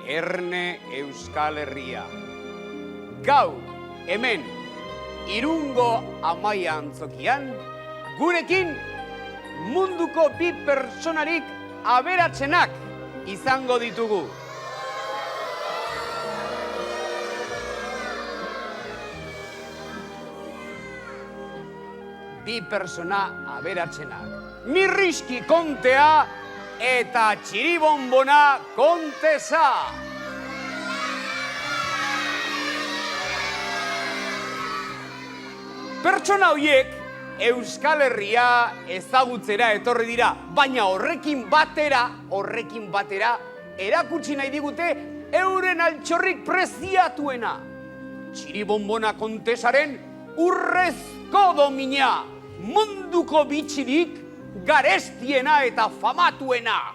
Erne Euskal Herria. Gau, hemen, Irungo Amaia Antzokian, gurekin munduko bi pertsonarik aberatsenak izango ditugu. Bi persona aberatsenak. Mirriski kontea eta Txiribonbona kontesa. Pertsona horiek Euskal Herria ezagutzera etorri dira, baina horrekin batera erakutsi nahi digute euren altxorrik preziatuena. Txiribonbona kontesaren urrezko domina, munduko bitxirik garestiena eta famatuena.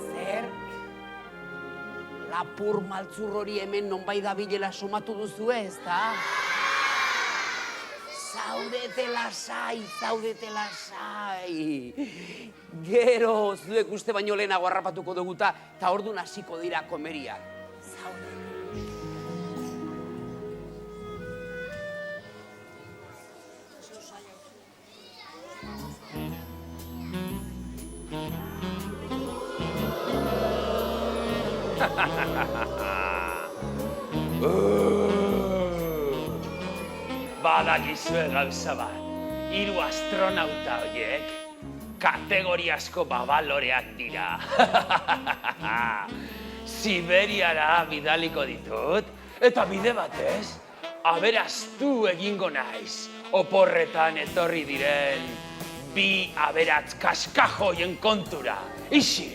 Zer? Lapur maltzur hori hemen nonbait dabilela somatu duzu ez, da? Zaudete lasai. Gero, zuek uste baino lehenago harrapatuko duguta, eta orduan hasiko dira komeriak. Badakizue gauza bat, 3 astronauta horiek kategoriazko babaloreak dira. Siberiara bidaliko ditut, eta bide batez, aberaztu egingo naiz, oporretan etorri diren bi aberatz kaskajoien kontura. Ixi!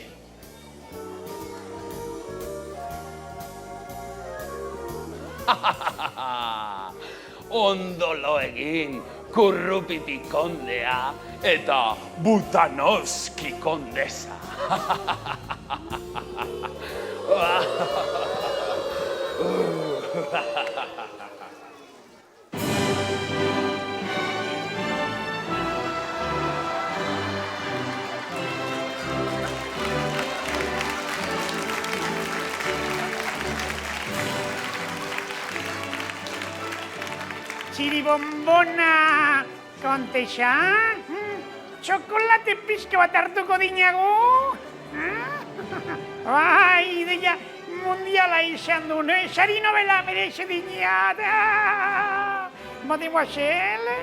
Ondo lo egin Kurrupipi kondea eta Butanovski kondesa. Txiribonbona kontesa, txokolate pixka bat hartuko dinago. Bai, ideia mundiala izan du, sari novela merece dinat. Mademoiselle?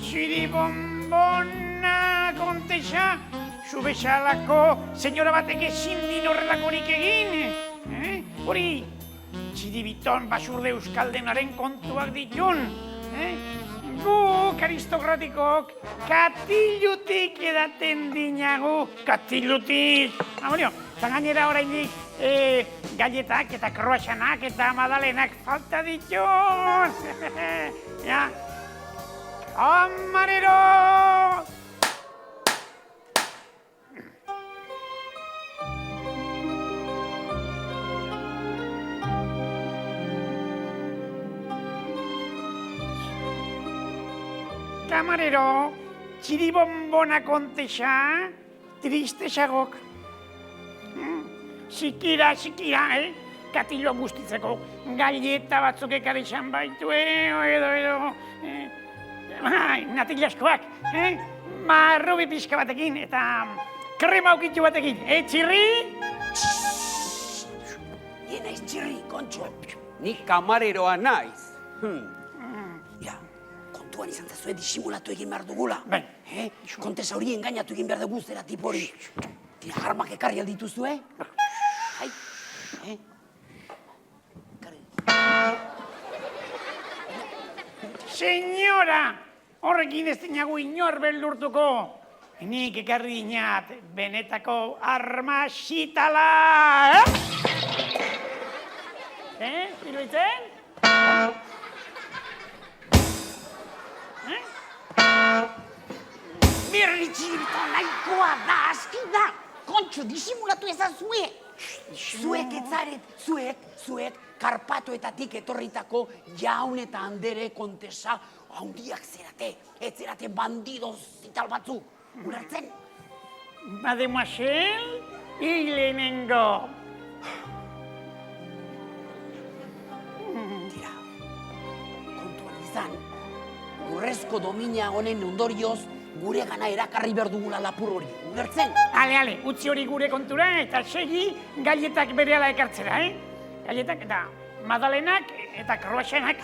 Txiribonbona kontesa, zu bezalako senyora batek ezin din horrelakorik egin. Hori, txiribiton basurde euskaldenaren kontuak ditun. Guk aristokratikok katilutik edaten dinagu. Katilutik! Eta gainera oraindik galletak eta kroasanak eta madalenak falta ditun. Camarero! Camarero, Txiribonbona kontesa, tristesagok. Sikira, katilo bustitzeko galleta batzuk ekarri izan baitu, edo. Natilaskoak, marrubi pixka batekin eta krema aukitu batekin. Txirri? Ni naiz Txirri, kontxo. Ni kamareroa naiz. Kontuan izan zazue disimulatu egin behar dugula. Kontesa hori engainatu egin behar dugu zera tipo hori. Tira, armak ekarri aldituzu, Senyora, horrekin ez dinagu inor beldurtuko. Nik ekarri dinat benetako arma xitala. Iruditzen? Mirri txiribiton, nahikoa da, aski da. Kontxo, disimulatu ezazue. Zuek etzaret, zuek, Karpatoetatik etorritako jaun eta andere kontesa handiak zerate. Ez zerate bandido zital batzu. Ulertzen? Mademoiselle, hilenengo. Tira, kontuan izan, urrezko domina honen ondorioz gure gana erakarri behar dugula lapur hori. Ulertzen? Ale, utzi hori gure kontura eta segi galletak berehala ekartzera, Galletak eta madalenak eta kroasenak.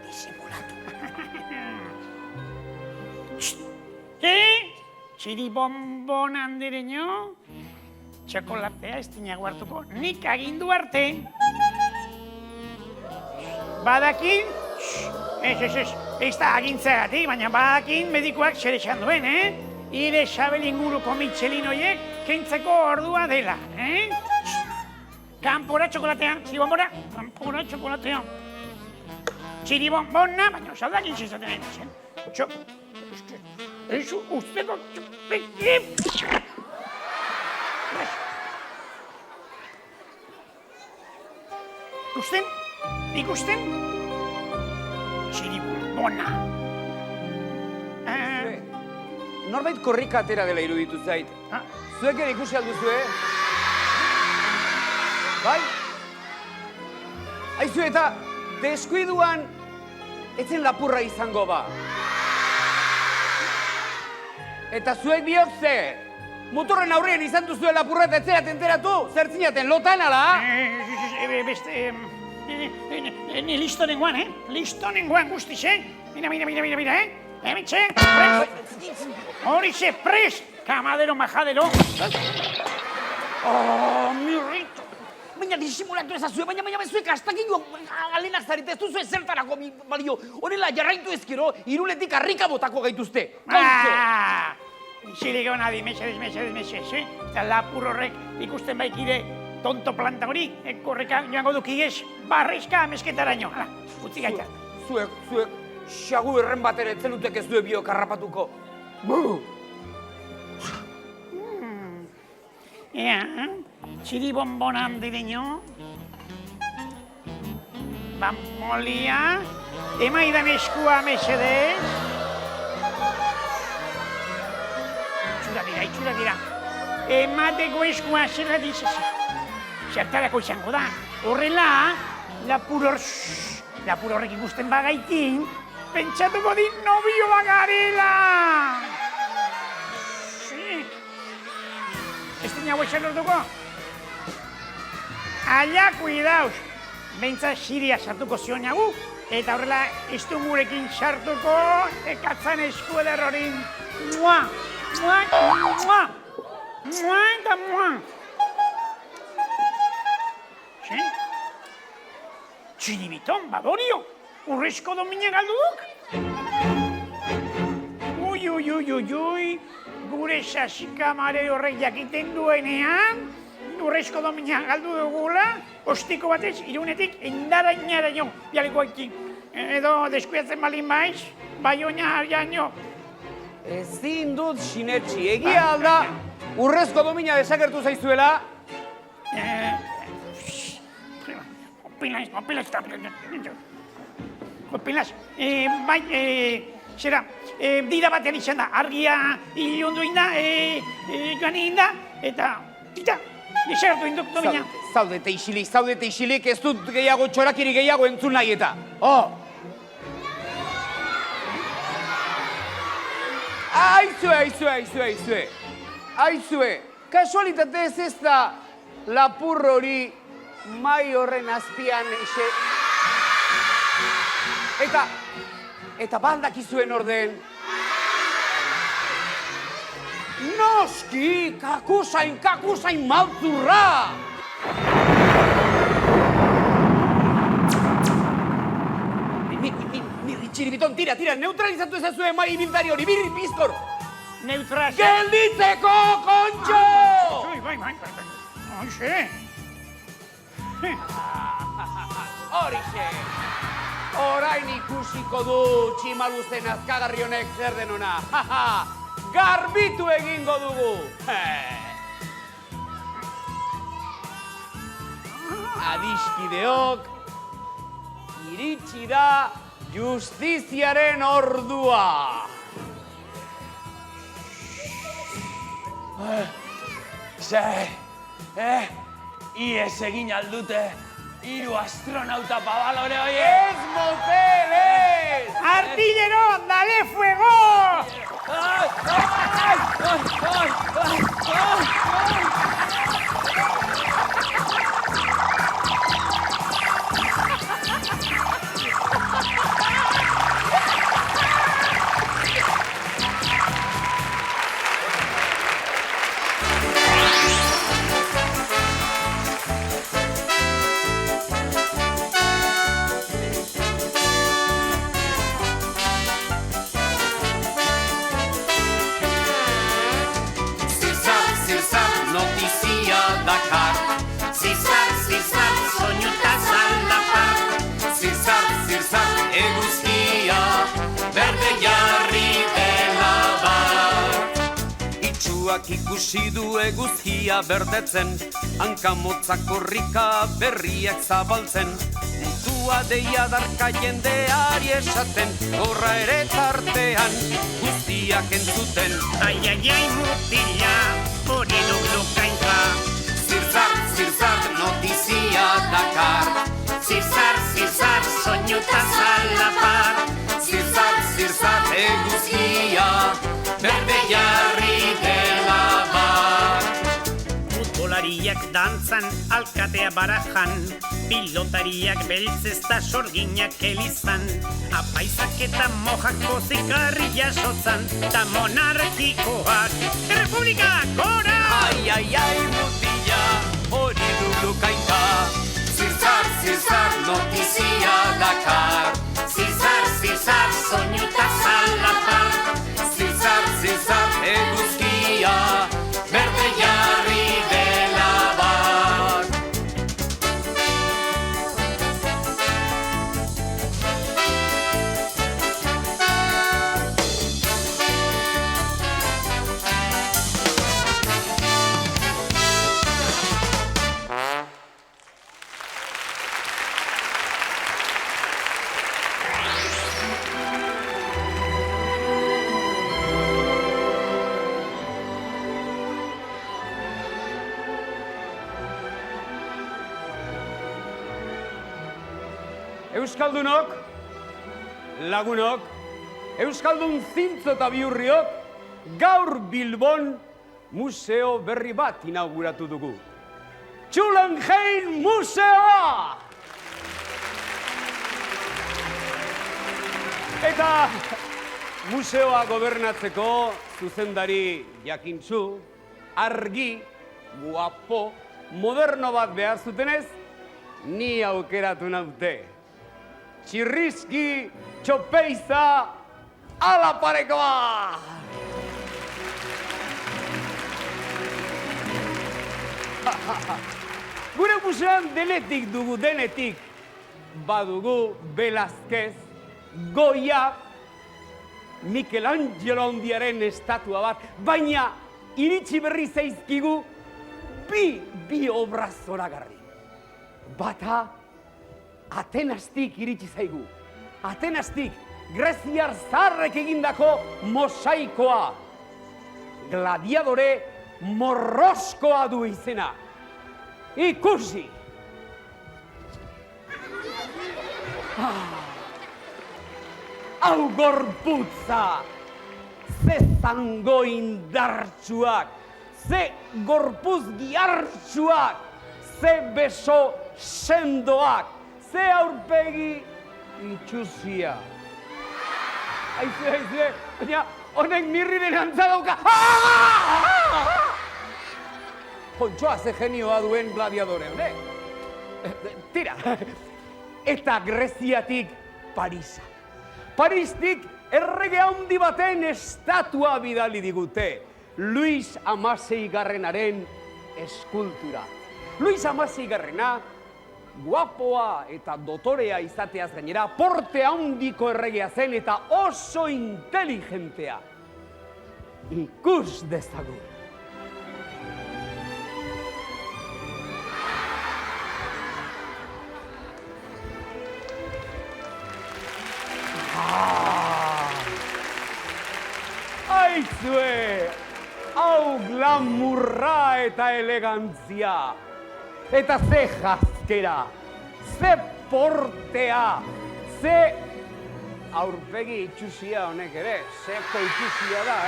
Disimulatu. Txiribonbon handireño, txokolatea ez dinago hartuko, nik agindu arte. Badakin, ez da agintzeagatik, baina badakin medikuak zer esan duen, Ire Xabel inguruko Michelin horiek kentzeko ordua dela, Kanpora txokolatea, txiribonbona, kanpora txokolatea. Txiribonbona, baina saldakin zizaten egin, Eso, usteko Ikusten? Txiribonbona. Norbait korrika atera dela iruditu zait. Zuek ere ikusi alduzue? Bai? Aizu eta deskuiduan etzen lapurra izango ba. Eta zuek biok ze? Motorren aurrean izan duzue lapurra eta etzerat enteratu? Zertzinaten, lotan ala? Beste... Ni listo nengoan, Listo nengoan guztiz, Mira, Hementxe, prest! Horixe, prest! Kamadero, majadero! Oh, mirrito! Baina disimulatu ezazue, baina zuek astakio alenak zarete, ez duzue zertarako balio. Horrela jarraitu ezkero, iruletik harrika botako gaituzte. Isilik egon adi, mesedez, Eta lapur horrek ikusten baikide tonto planta hori, korreka joango dukigez, barrizka amesketaraino. Utzi gaita. Zuek, xagu erren bat ere etzenutek ez due bio karrapatuko. Txiribonbon handireño. Bambolia. Emaidan eskua mesedez. Itxura dira. Emateko eskua zerra dizez. Zertarako izango da. Horrela, lapur horrek ikusten bagaitin, pentsatuko din nobio bagarela. Ez dinago esan orduko? Ala, kuidauz. Beintza Siria sartuko zion nagu, eta horrela ez du gurekin sartuko ekatzan eskueder horin. Mua! Eta mua! Txiribiton, badorio! Urrezko domina galdu duk? Ui, gure sasikamare horrek jakiten duenean, urrezko domina galdu dugula, ostiko batez, irunetik endarainaraino, bialiko ekin. Edo deskuiatzen balin maiz, baioina jaino. Ezin dut sinetxi, egia alda, urrezko domina desagertu zaizuela? Opinaz, bai, zera, dira batean izan da, argia ilundu inda, joan inda, eta, desagertu induk domina. Zaudete isilik, ez dut gehiago txorakiri gehiago entzun nahi eta. Aizue, kasualitatez ez da lapur hori mai horren azpian eta bandakizuen orden. Noski, kakusain maltzurra! Txiribiton, tira, neutralizatu ezazue mai ibildari hori, birri bizkor! Neutralizatu! Gelditzeko, kontxo! Bai, hoxe! Horixe! Orain ikusiko du tximaluzen azkagarri honek zer den ona. garbitu egingo dugu. Adiskideok, iritsi da justiziaren ordua. Ies egin aldute, 3 astronauta pabalore hoie. Ez motel, ez! Artillero, dale fuego! Ikusi du eguzkia berdetzen, hankamotzak korrika berriak zabaltzen. Mutua deia darka jendeari esaten, gorra ere tartean guztiak entzuten. Ai, mutila, hori luklukainka. Zirzar, notizia dakar. Zirzar, soñuta zalapar. Zirzar, eguzkia, berde jarri dela bar. Futbolariak dantzan, alkatea barajan, pilotariak beltzezta sorginak elizan, apaizak eta mojako zikarri jasotzan, ta monarkikoak, Republika gora! Ai, mutila, hori lulukainka. Zirzar, notizia dakar. Zirzar, soñuta zalapar. Zirzar, eguzkia, berde jarri dela bar. Euskaldunok, lagunok, Euskaldun zintzo eta biurriok, gaur Bilbon museo berri bat inauguratu dugu. Txulenjein Museoa! Eta museoa gobernatzeko zuzendari jakintsu, argi, guapo, moderno bat behar zutenez, ni aukeratu naute. Txirrizki, txopeiza, alaparekoa! Gure museoan denetik dugu, denetik. Badugu Velázquez, Goya, Michelangelo handiaren estatua bat, baina iritsi berri zaizkigu bi obra zoragarri. Bata, Atenastik iritsi zaigu. Atenastik, greziar zaharrek egindako mosaikoa. Gladiadore morroskoa du izena. Ikusi! Hau gorputza! Ze zango indartsuak! Ze gorpuz giartsuak! Ze beso sendoak! Ze aurpegi itxuzia. Aize, baina honek mirriren antza dauka. Pontxoa ze genioa duen gladiadore, honek. Tira. Eta Greziatik Parisa. Paristik errege handi baten estatua bidali digute. Luis Hamaseigarrenaren eskultura. Luis Hamaseigarrena guapoa eta dotorea izateaz gainera, porte handiko erregea zen eta oso inteligentea. ikus dezagun. Aizue, hau glamurra eta elegantzia, eta ze jazkera, ze portea, ze aurpegi itxusia honek ere, zeko itxusia da,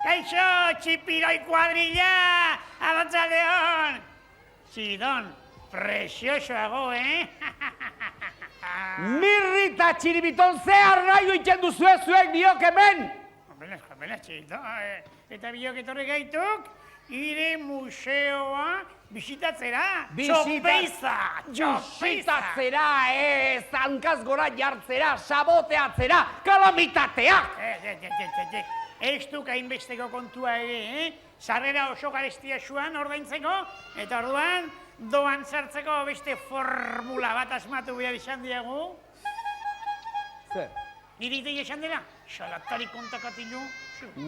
Kaixo, txipiroi kuadrilla, arratsaldeon. Sidon, preciosoago, Mirri eta txiribiton ze arraio itzen duzue zuek biok hemen! Hombre, Sidon, eta biok etorri gaituk, ire museoa bisitatzera. Bisitatzera, zankaz gora jartzera, saboteatzera, kalamitateak! Ez duk hainbesteko kontua ere, sarrera oso garestia zuan ordaintzeko, eta orduan doan sartzeko beste formula bat asmatu behar izan diagu. Zer? Niri idei esan dela, salatari kontakatilu.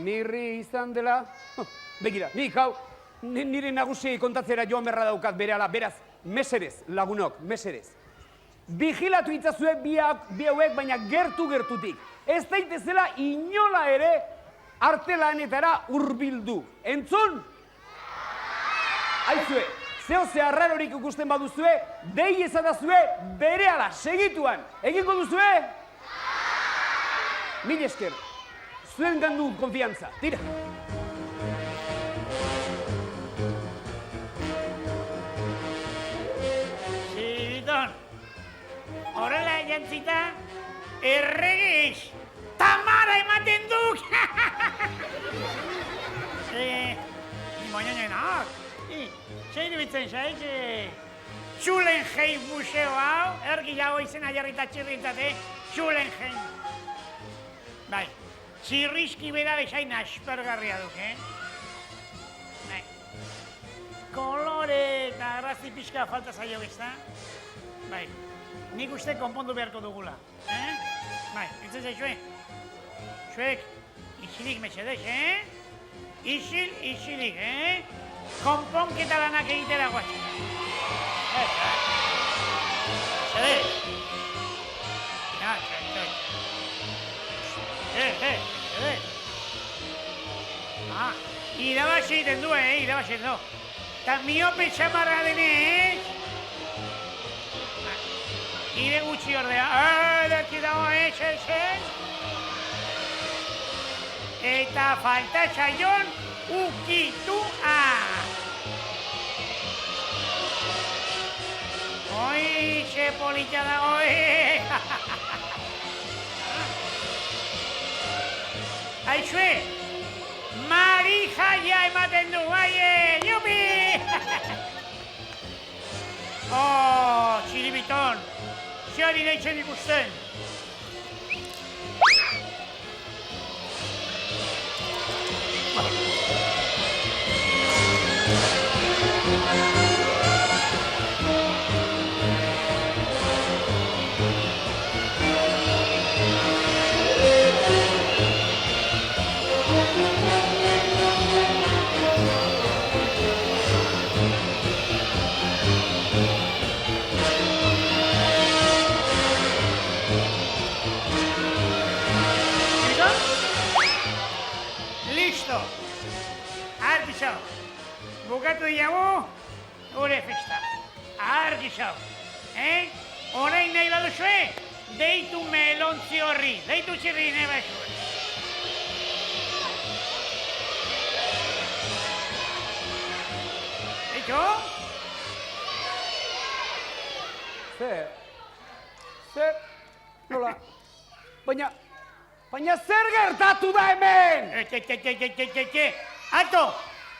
Nirri izan dela? Begira, nik hau, nire nagusiei kontatzera joan berra daukat berehala, beraz, mesedez, lagunok, mesedez. Vigilatu itzazue bi hauek, baina gertu-gertutik. Ez daitezela inola ere artelanetara hurbildu. Entzun? Aizue, zehose arrarorik ikusten baduzue, dei ezadazue berehala, segituan. Egingo duzue? Mil esker, zuen gandu konfiantza, tira. Sidon, horrela jantzita, erregiz, tamara ematen duk! Moñoñenak, zein bitzen zaiz, Txulenheim museo hau, ergilago izena jarrita txirrintate, Txulenheim. Bai, txirrizki bera bezain aspergarria duk, Bai. Kolore eta arrazti pixka falta zaio bezta. Bai, nik uste konpondu beharko dugula, Bai, bitzen zaizue? Zuek, isilik mesedez, Isilik, konponketa lanak egitera guatzen. Sedez. Ja, txaitoi. Sedez. Irabazi egiten du, irabazi egiten du. Ta miope txamarra denez. Ire gutxi ordea. Daki dago, Eta falta zaion ukitua. Oi, ze polita dago, Aizue, marijaia ematen du, jupi! Txiribiton, zeari deitzen ikusten. Bukatu diagu, gure festa. Argizau. Orain nahi baduzue, deitu melontzi horri. Deitu txirri nahi baduzue. Deitu? Zer? Nola? Baina zer gertatu da hemen? Ato!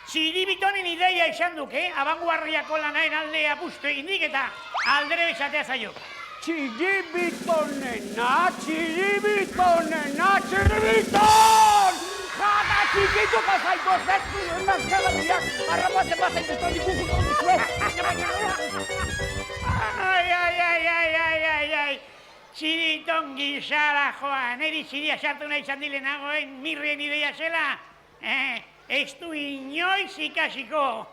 Txiribitonen ideia izan duk, abanguarriako lanaen aldea apustu egindik eta aldere bezatea zaio. Txiribitonena! Jata txikitu pasaiko zettu emazkalamiak! Arrapazen pasaiko zettu dikuku duzue! Ai. Txiriton gizara joa, neri txiria sartu nahi izan dilenagoen mirrien ideia zela. Ez du inoiz ikasiko.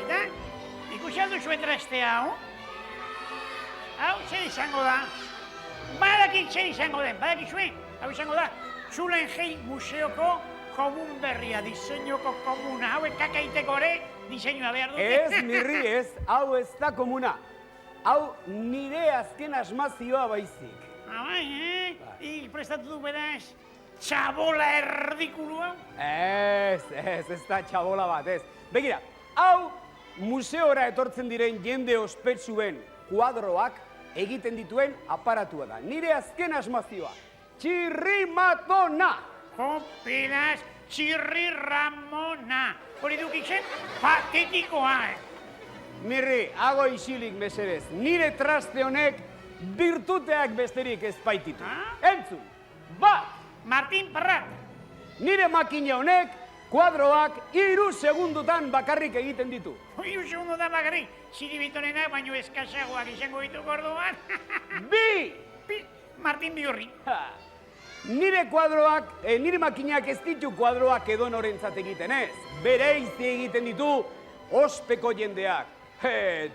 Eta, ikusi aldu zuen traste hau? Hau, zer izango da? Badakit zer izango den, badakizue? Hau izango da, Txulenjei museoko komun berria, diseinoko komuna. Hauek kakaiteko ere, diseinua behar dute. Ez, Mirri, ez, hau ez da komuna. Hau nire azken asmazioa baizik. Bai, prestatu du beraz, txabola erdikulua? Ez da txabola bat, ez. Begira, hau museora etortzen diren jende ospetsuen kuadroak egiten dituen aparatua da. Nire azken asmazioa, Txirrimatona! Beraz, Txirri Ramona. Hori dukitzen, patetikoa. Mirri, hago isilik mesedez, nire traste honek birtuteak besterik ez baititu. Entzun, bat! Martin Parrat. Nire makina honek kuadroak 3 segundutan bakarrik egiten ditu. 3 segundutan bakarrik, Ziribitonenak baino eskasagoak izango ditu orduan. Bi! Martin Biurri. Nire kuadroak, nire makinak ez ditu kuadroak edonorentzat egiten ez. Bereizi egiten ditu ospeko jendeak.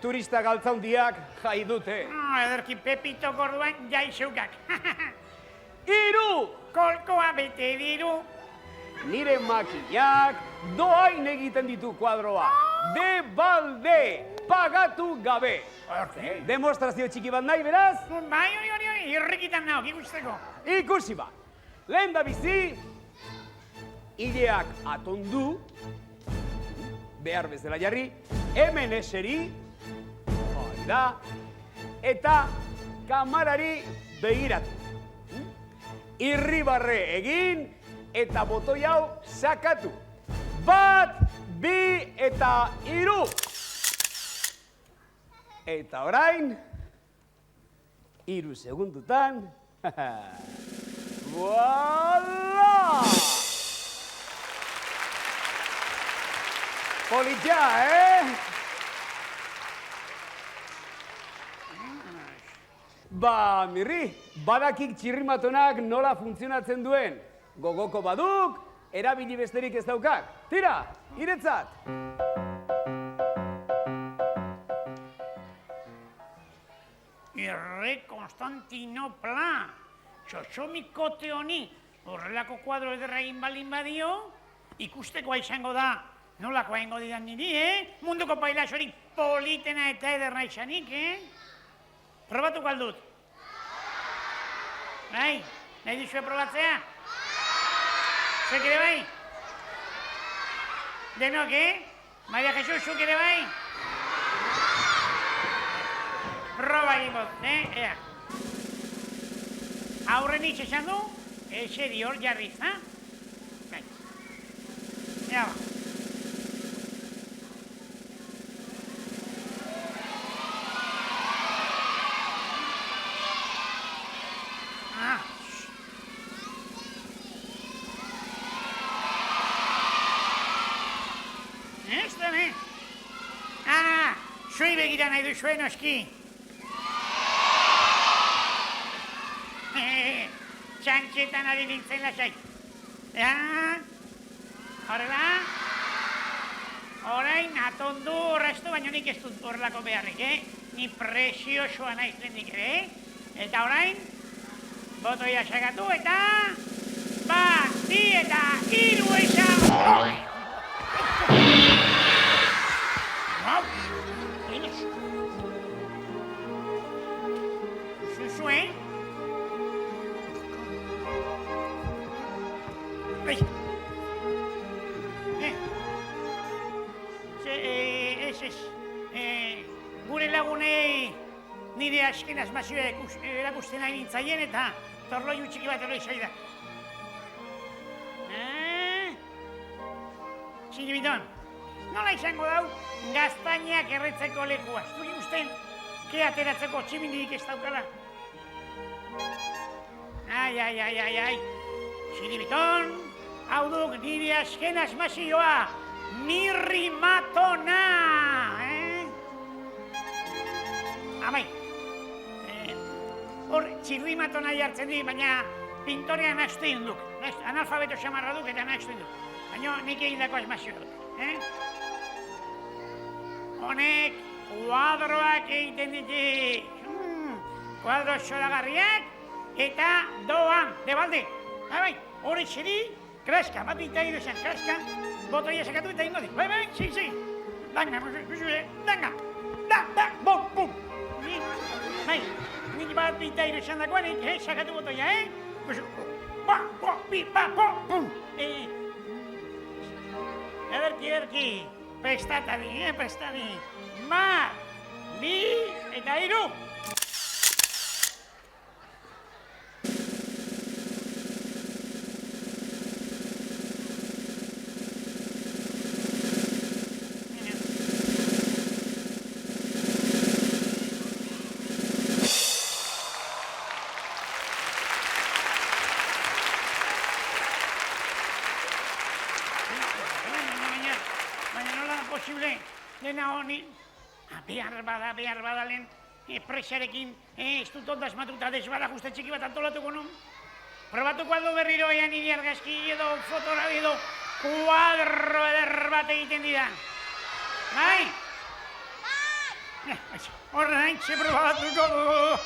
Turista galtzaundiak jai dute. Ederki Pepito orduan jai zeukak. 3! Kolkoa bete diru. Nire makinak doain egiten ditu kuadroa. De balde, pagatu gabe. Demostrazio txiki bat nahi beraz? Bai, hori, irrikitan nago, ikusteko. Ikusi ba, lehen da bizi, hileak atondu, behar bezala jarri, hemen eseri, hori da, eta kamarari begiratu. Irribarre egin, eta botoi hau sakatu. 1, 2 eta 3. Eta orain, 3 segundutan, Voila! Politxa, Ba, Mirri, badakik Txirrimatonak nola funtzionatzen duen. Gogoko baduk, erabili besterik ez daukak. Tira, iretzat! Irre Konstantinopla, txotxomikote honi, horrelako kuadro ederra egin balin badio, ikustekoa izango da, nolakoa ingo didan niri, Munduko pailazorik politena eta ederra izanik, Probatuko aldut? Bai, nahi dizue probatzea? Zuek ere bai? Denok, Maria Jesus, zuk ere bai? Proba egingo, ea. Aurren hitz esan du, eseri hor jarriz, Bai. Ea ba. Zuei begira nahi duzuen oski. Txantxetan ari nintzen lasai. Horrela. Orain atondu horreztu, baina nik ez dut horrelako beharrik, Ni presiosoa naiz lehendik ere, Eta orain, botoia sagatu eta... 1, 2 eta 3 esan... Zuzue? Gure lagunei nire asken asmazioa erakusten nahi nintzaien eta torloiu txiki bat eroi zaidak. Ziribiton, nola izango dau gaztainak erretzeko lekua? Zuri usten, ke ateratzeko tximindirik ez daukala? Ai. Ziribiton, hau duk nire asken asmazioa. Mirri Matona, Abai, hor txirri matona jartzen di, baina pintorean nahastu egin duk. Analfabeto xamarra duk eta nahastu egin duk. Baina nik egindako asmazio duk. Honek kuadroak egiten ditik. Kuadro zoragarriak eta doan, debalde. Bai, hori txiri, kraska, bat eta hiru esan, kraska, botoia sakatu eta ingo dik. Bai, segi. Danga, bum, bum. Bai, nik bat eta hiru esan dagoanik, sakatu botoia, Pum. Ederki, prestadi. Mar, bi eta hiru. Dena honi, behar bada lehen, presarekin, ez dut ondasmatuta desbara juste txiki bat antolatuko nun. Probatuko aldo berriro ean niri argazki edo fotografi edo kuadro eder bat egiten didan. Bai? Horrein, txe probatuko dugu.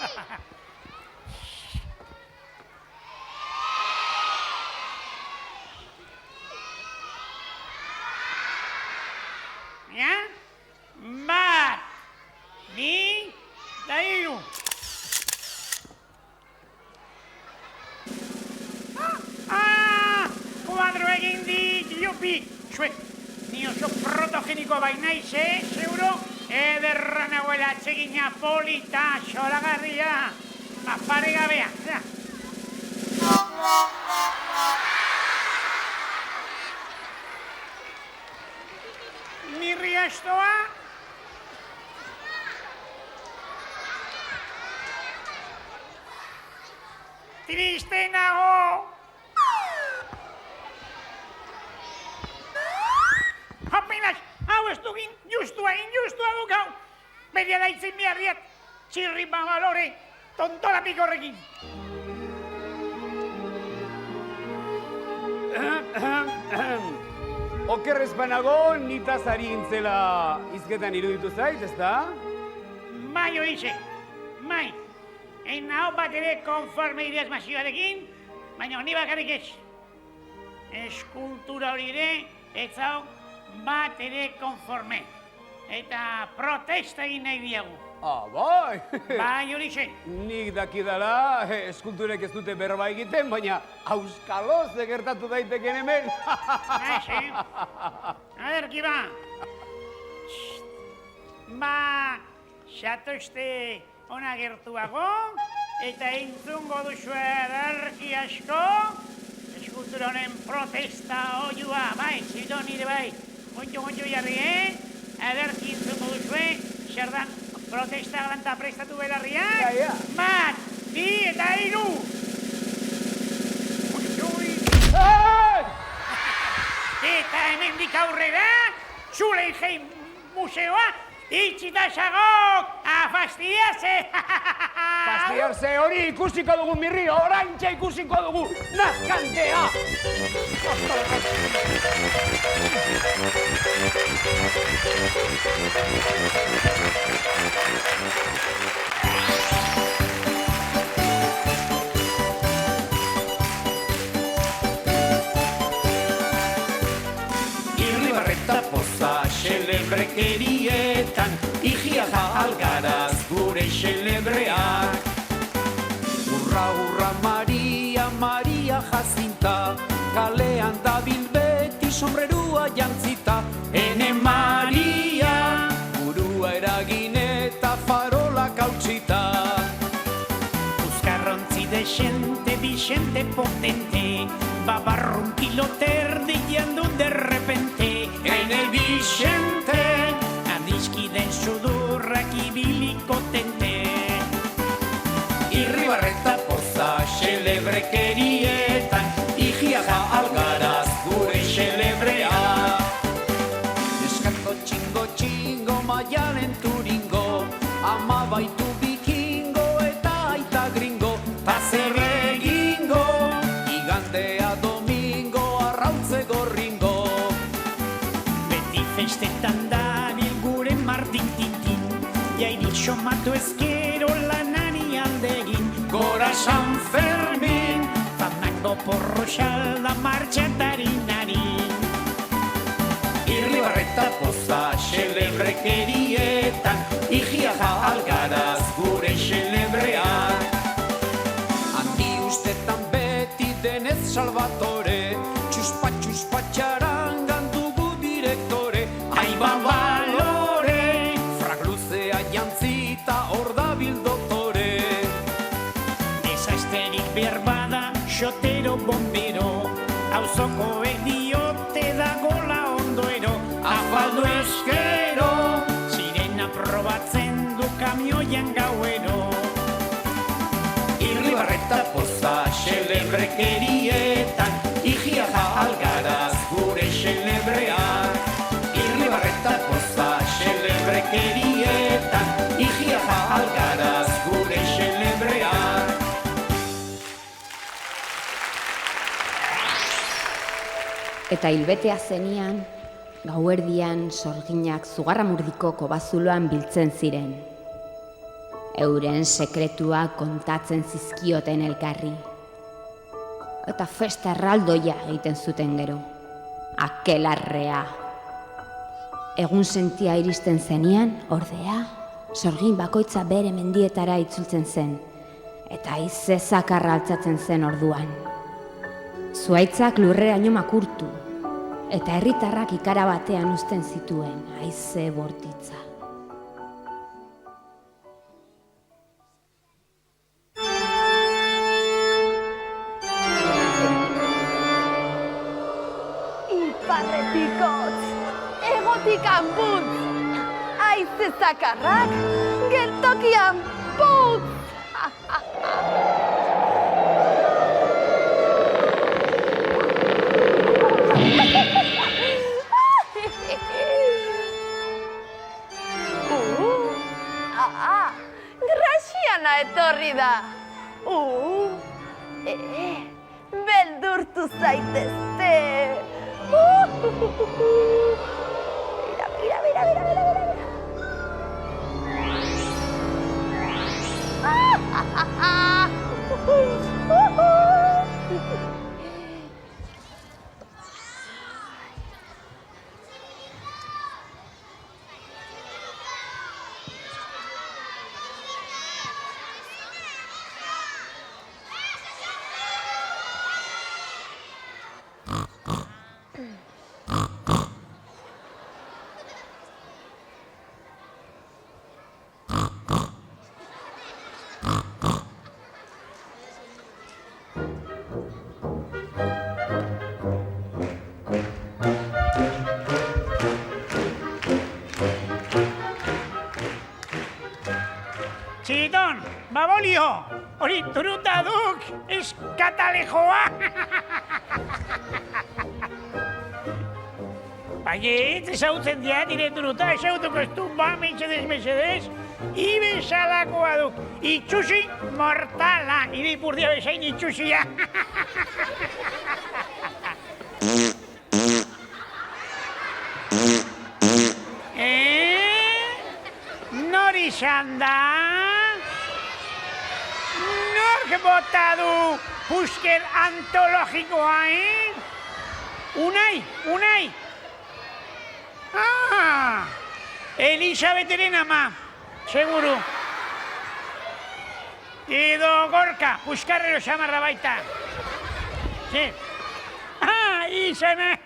Ja? Bat, bi, eta hiru. Kuadro egin dit, jupi. Zue, ni oso protogeniko bainaiz, seguro? Ederra nagoela atsegina polita, zoragarria. Paregabea. Mirri astoa. Triste nago. Apenas, hau ez dugin, justua dukau. Beria daitzen biharriat, txirri babalore, tontola pikorrekin. Okerrez banago, nitaz ari intzela izketan iruditu zait, ez da? Mai horixe, mai. Hau bat ere konforme ideaz mazioarekin, baina honi bakarrik ez. Eskultura hori ere, ez hau bat ere konforme. Eta protesta egin nahi diagu. Bai! Bai horixe. Nik dakidala, eskulturek ez dute berba egiten, baina auskaloz gertatu daiteken hemen. Aderki ba. Xatoizte ona gertuago, eta entzungo duzue aderki asko, eskultura honen protesta oiua, bai, zito nire bai, gontxo jarri, aderki entzungo duzue, zer dan protesta galanta prestatu belarriak, bat, bi eta hiru. Eta hemendik aurrera, Zuleijei museoa, itxita xagok, a fastidiarse! Fastidiarse hori ikusiko dugu, Mirri, oraintxe ikusiko dugu, nazkantea! Irribarreta poza xelebrekerietan, igia da algaraz gure xelebreak. Urra, Maria, Maria Jacinta, kalean dabil beti sombrerua jantzita. Ene Maria, burua eragin eta farola kautsita. Uzkarrontzi desente, Vicente potente, babarrun kiloterde jandu de repente. Ene Vicente, adiskiden sudurrak ibiliko tente. Irribarreta poza xelebrekerietan, igia da algaraz gure xelebrea. ama baitu bikingo eta aita gringo, ta zer egingo, igandea domingo, arrautze gorringo. Beti festetan dabil gure Martin Tintin, jairik somatu ezkero lanari aldegin. Gora San Fermin, Fandango porro xalda martxatarinari. Irribarreta poza xelebrekerietan, igia algaraz gure xelebrean. Handi ustetan beti denez Salvatore, txuspa txarangan dugu direktore. Aiba balore, fragluzea jantzita hor dabil doktore. Desazterik behar bada, xotero bombero, auzoko diote dagola ondoero. Afaldu eskero, Sirena probatzen du kamioian gauero. irribarreta poza xelebrekerietan, igia algaraz gure xelebrean. Irribarreta poza xelebrekerietan, igia algaraz gure xelebrean. Eta hilbetea zenian, gauerdian sorginak Zugarramurdiko kobazuloan biltzen ziren. Euren sekretua kontatzen zizkioten elkarri. Eta festa erraldoia egiten zuten gero. Akelarrea. Egun sentia iristen zenian, ordea, sorgin bakoitza bere mendietara itzultzen zen, eta haize zakarra altzatzen zen orduan. Zuaitzak lurreraino makurtu, eta herritarrak ikara batean uzten zituen haize bortitza. Iparretik hotz, egotik anpuntz, haize zakarrak geltokian putz. Graziana etorri da. Beldurtu zaitezte. Mira. Txiton, babolio, hori turuta duk, eskatalejoa. Baiet, ezagutzen dia, dire turuta, ezagutuko ez du, ba, mesedez, ibezalakoa duk. Itxusi mortala, ire ipurdia bezain itxusia. Nori izan da? Nork bota du pusker antologikoa, Unai? Elisabeteren ama, seguru. Edo Gorka, puskarrero xamarra baita. Sí. Izana.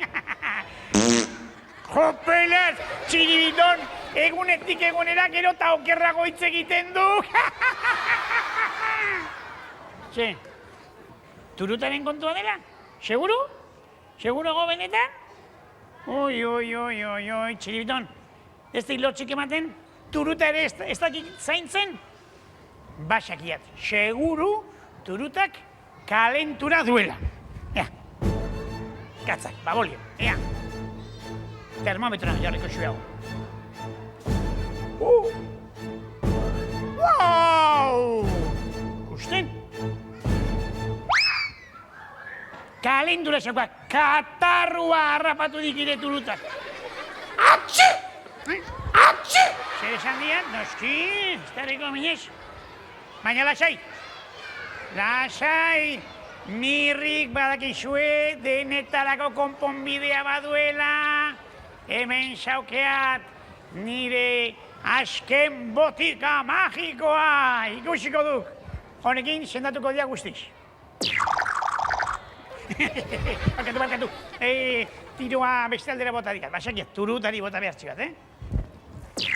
Jopelas, txiribidon, egunetik egunera gero eta okerrago hitz egiten du. Sí. Turutaren kontua dela? Seguru? Seguruago benetan? Oi, txiribidon. Ez da hilotxik ematen? Turuta ere ez dakik zaintzen? Basakiat, seguru turutak kalentura duela. Ea, katzak, babolio, ea. Termometroan jarriko xueago. kalendura zegoa, katarrua harrapatu dikire turutak. Atxe! Atxe! Zer esan diat, noski, ez darriko minez. Baina lasai. Lasai, mirrik badakizue denetarako konponbidea baduela. Hemen saukeat nire azken botika magikoa ikusiko duk. Honekin sendatuko dia guztiz. Barkatu. Tiroa beste aldera bota diat. Basakiat, turutari bota behartzikat, Ja.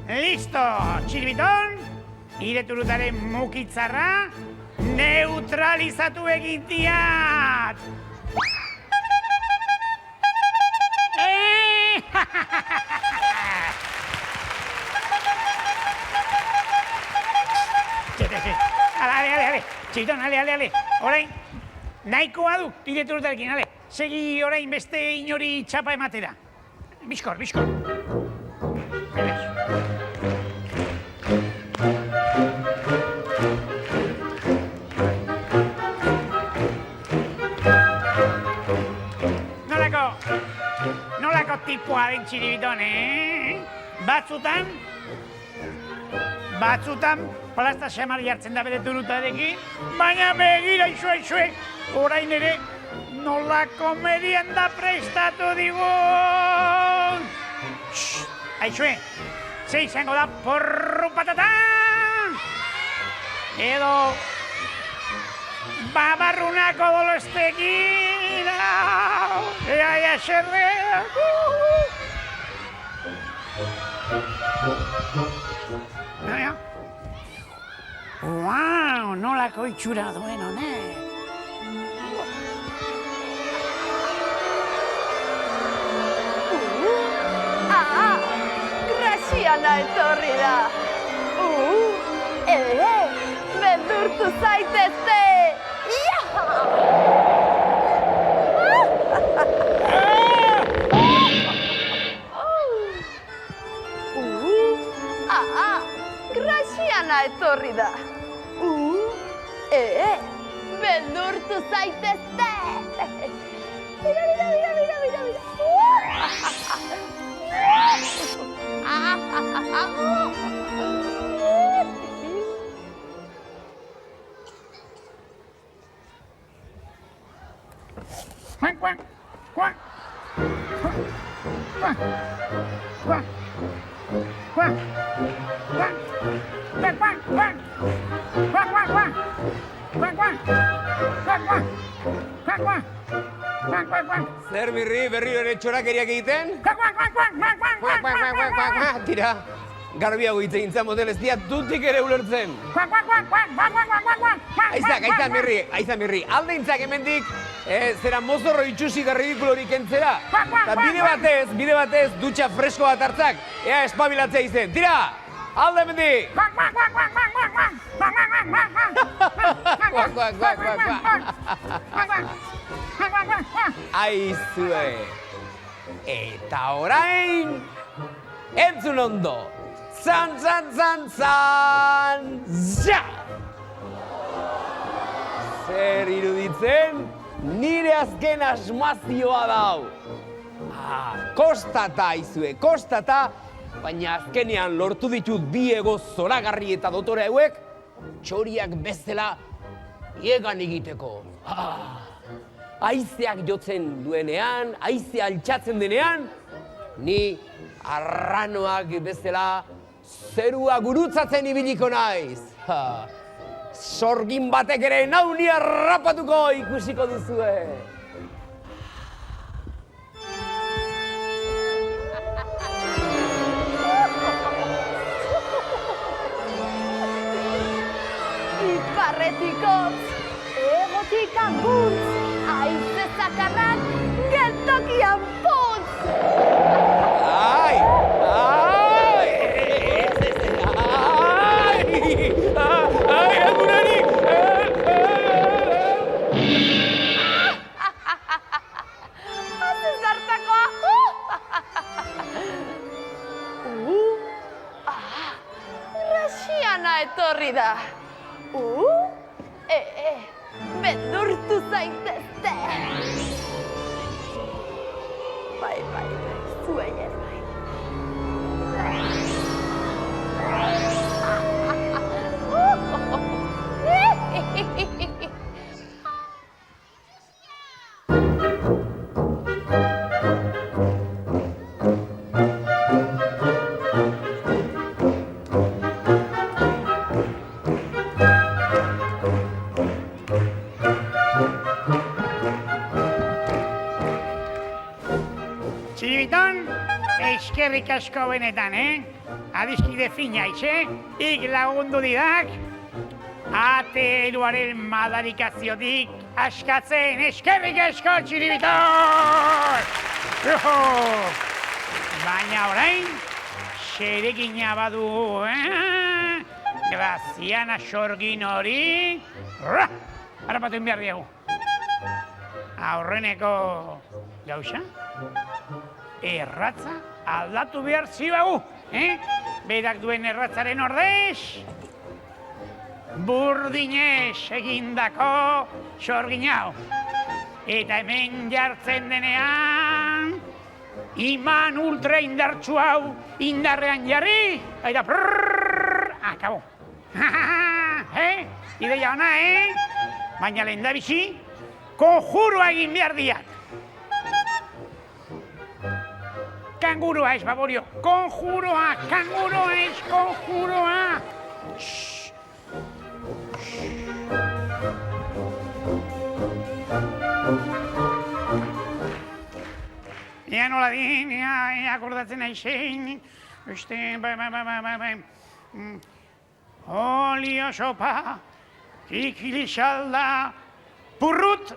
Listo, txirbiton, ire turutaren mukitzarra neutralizatu egin diat. Ale, txirbiton, ale. Orain, nahikoa du ire turutarekin, ale. Segi orain beste inori txapa ematera. Bizkor. Beraz. Nolako tipua den txiribiton, Batzutan plasta xamar jartzen da bere turutarekin, baina begira izuek, orain ere nolako merienda prestatu digun. Aizue, ze izango da porru patatan! Edo babarrunako dolostekin! Ea xerrea! Wow, nolako itxura duen honek! Grasiana etorri da. Beldurtu zaitezte! Grasiana etorri da. Beldurtu zaitezte! Mira. Zer berriro ere txorakeriak egiten? Tira, garbiago hitz egin zan motel ez diat dutik ere ulertzen. Aizan mirri, alde intzak hemendik, zera mozorro itxusi da ridikulorik entzera. Eta bide batez, dutxa fresko bat hartzak, ea espabilatzea izen. Tira, alde hemendik! Aizue, eta orain, entzun ondo, zan, ja! Zer iruditzen, nire azken asmazioa dau. Kostata, aizue, kostata, baina azkenean lortu ditut bi ego zoragarri eta dotore hauek, txoriak bezala iegan egiteko. Haizeak jotzen duenean, haizea altxatzen denean, ni arranoak bezala zerua gurutzatzen ibiliko naiz. Sorgin batek ere nau ni harrapatuko ikusiko duzue. Iparretikotz, egotik aguntz, haize zakarrak geltokian puntz! Graziana etorri da. Beldurtu zaitezte. Bai, zuei ez bai. Txiribiton, eskerrik asko benetan, Adiskide fina ize, ik lagundu didak, ateluaren madarikaziotik askatzen eskerrik asko Txiribiton! Baina orain, xeregina badu, Graziana sorgin hori, harrapatu behar diegu. Aurreneko gauza? Erratza aldatu behar zibagu, Berak duen erratzaren ordez, burdinez egindako sorgin hau. Eta hemen jartzen denean, iman ultra indartsu hau indarrean jarri, eta akabo. Ideia ona, Baina lehendabizi, konjurua egin behar diat. Kangurua ez, Baborio. Konjuroa, kanguroa ez, konjuroa. Ea nola din, ea akordatzen aizein. Olio sopa, ikilixalda, urrup,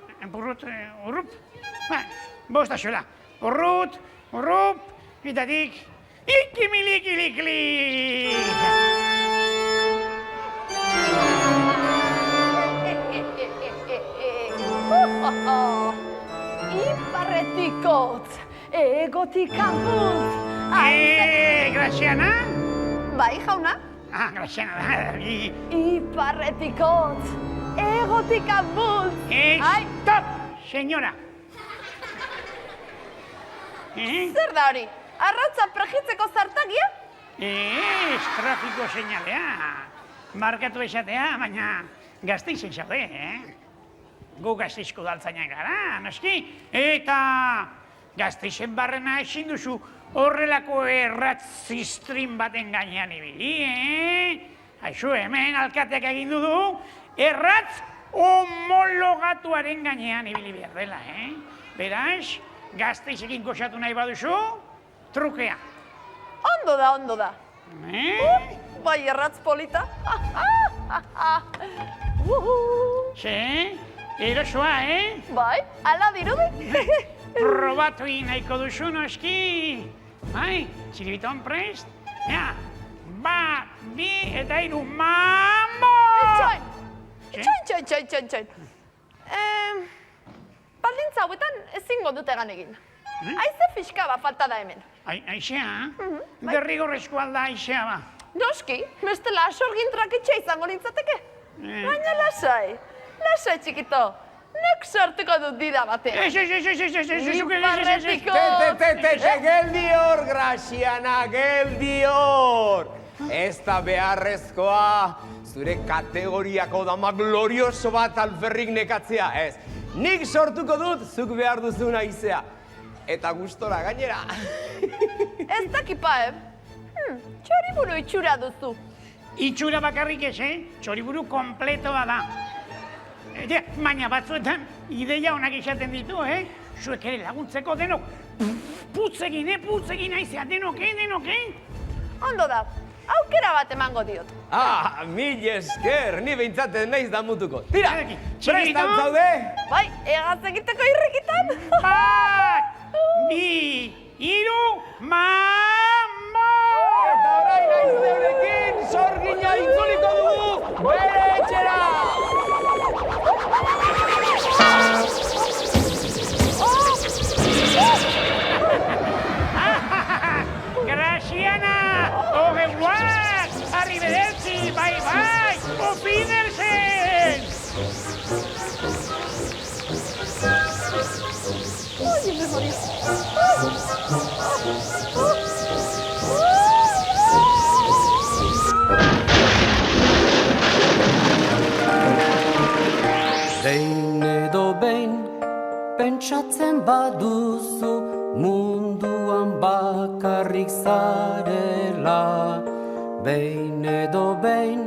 bosta xola. Urrup, itatik, ikimilikilikli. Iparretikotz, egotik apuntz. Graziana? Bai, jauna? Graziana da. Iparretikotz, egotik apuntz. Stop, senyora. Zer da hori? Arrautza prejitzeko zartagia? Trafiko seinalea. Markatu esatea, baina Gasteizen zaude, Gu Gasteizko udaltzainak gara, noski? Eta Gasteizen barrena ezin duzu horrelako erratz zistrin baten gainean ibili, Aizu, hemen alkateak egin du, erratz homologatuaren gainean ibili behar dela, Beraz, Gasteizekin goxatu nahi baduzu, trukea. Ondo da. Bai, erratz polita. Ze, erosoa, Bai, ala dirudi. Probatu nahiko duzu, noski. Bai, Txiribiton prest. Bat, bi eta hiru, mambo! Itxoin. Baldintza hauetan ezingo dut egan egin. Aize fiska ba falta da hemen. Aizea? Derrigorrezko alda aizea ba. Noski, bestela sorgin traketxe izango nintzateke. Baina lasai txikito. Nek sortuko dut dida batean. Geldior, Graziana, geldior! Ez da beharrezkoa, zure kategoriako dama glorioso bat alferrik nekatzea, ez. Nik sortuko dut, zuk behar duzuna izea. Eta gustora gainera. Ez dakipa, Txoriburu itxura duzu. Itxura bakarrik ez, Txoriburu kompletoa da. Baina batzuetan ideia onak izaten ditu, Zuek ere laguntzeko denok. Putzegin aizea, denok. Ondo da, aukera bat emango diot. Mil esker, ni behintzaten naiz damutuko. Tira, prestan zaude? Bai, egaz egiteko irrikitan. Bat, bi, hiru, mambo! Eta orain naiz zeurekin, sorgina itzuliko dugu, bere etxera! Graziana, au revoir, arrivederci! Behin edo behin, pentsatzen baduzu, munduan bakarrik zarela. Behin edo behin,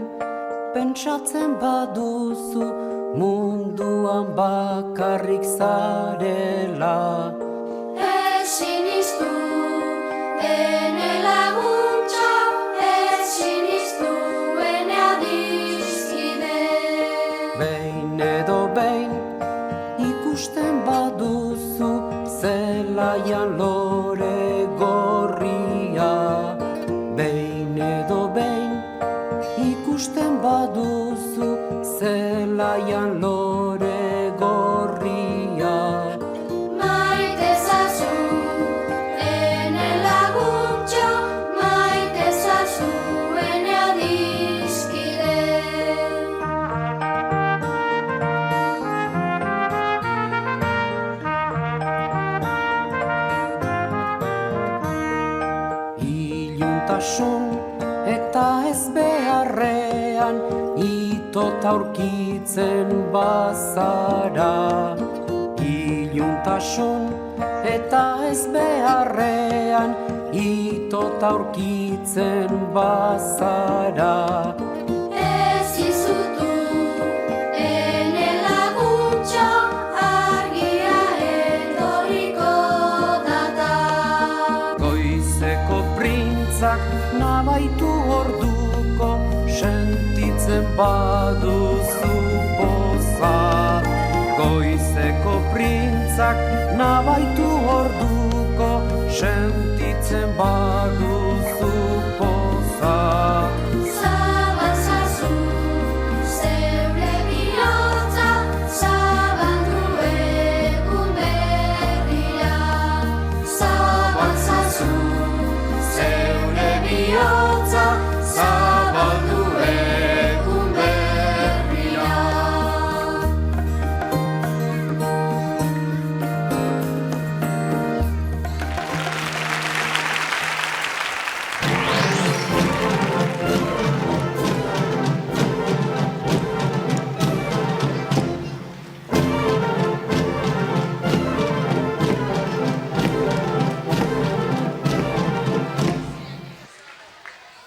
pentsatzen baduzu, munduan bakarrik zarela. Ezin iztu, ene laguntza, ezin iztu, ene adizkide. Behin edo behin, ikusten baduzu, zelaian lore gorria. Behin edo behin, ikusten baduzu, zelaian lore gorria. Maite zazu, ene laguntza, maite zazu, ene adizkide. Iluntasun eta ez beharrean, itota aurkitzen bazara. Iluntasun eta ez beharrean, itota aurkitzen bazara. Ez izutu, ene laguntza, argia etorriko data. Goizeko printzak nabaitu orduko, sentitzen baduzu poza. Goizeko printzak nabaitu orduko, sentitzen baduzu poza. Zabalzazu, zeure bihotza, zabaldu egun berrira. Zabalzazu, Zeure bihotza zabaldu egun berrira.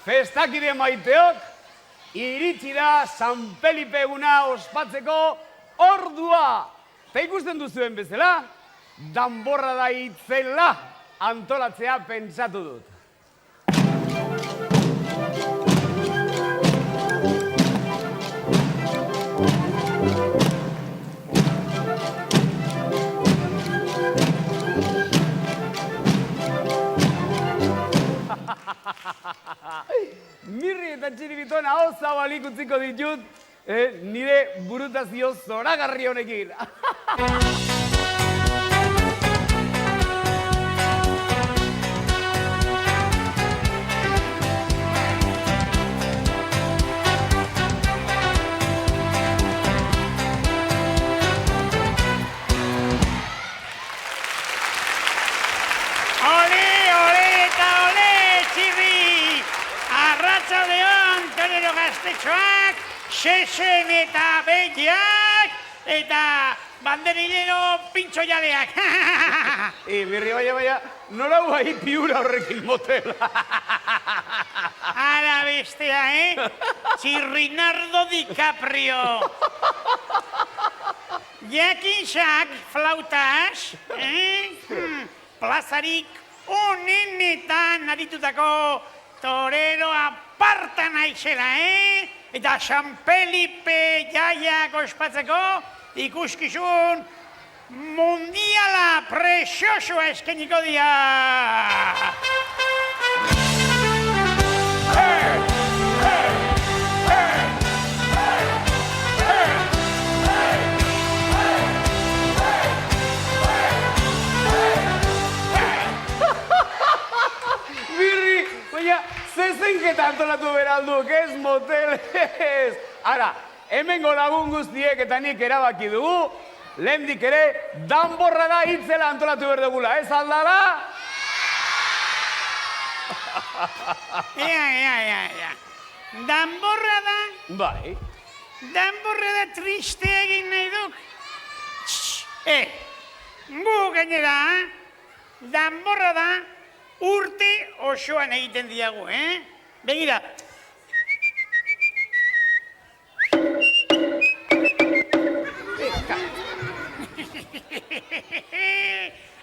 Festakide maiteok, iritsi da San Felipe eguna ospatzeko ordua. Ta ikusten duzuen bezala, danborra da itzela antolatzea pentsatu dut. Mirri eta txiribiton hau zabalik utziko ditut, nire burutazio zoragarri honekin. Ole, ole eta ole, txirri! Arratsaldeon, torero gaztetxoak, sesen eta behiak, eta banderilero pintxo jaleak. Mirri, baina, nola guai piura horrekin motela. Ara bestea, Txirrinardo DiCaprio. Jakinxak flautas, plazarik onenetan aditutako torero aparta naizela, Eta San Felipe jaiak ospatzeko ikuskizun mundiala preziosua eskeniko dira. Mirri, baina, zezenketa antolatu beralduk, ez motelez. Ara, hemengo lagun guztiek eta nik erabaki dugu, lehendik ere, danborra da hitzela antolatu behar dugula, ez aldala? Ea. Danborra da, Bai. danborra da triste egin nahi duk. Gu gainera, danborra da urte osoan egiten diagu, Begira.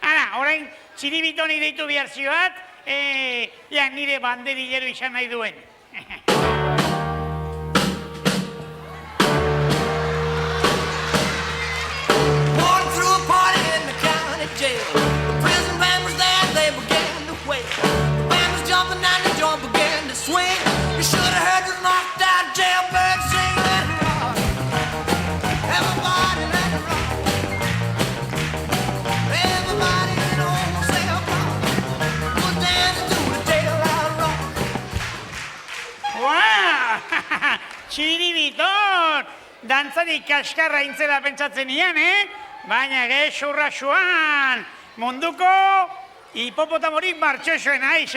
Ara, orain txiribitoni deitu behar zioat, nire banderillero izan nahi duen. Walking through a party in the county jail. The prison band was there, they began to wail. The band was jumping and the joint began to swing. You should have heard the knocked out jailbird sing. Let it rock. Everybody let it rock. Everybody in the whole cell block was dancing to the jailhouse rock. Wow! Txiribiton! Dantzarik kaskarra intzela pentsatzen nian, Baina gezurra zuan! Munduko hipopotamorik martxosoen aiz,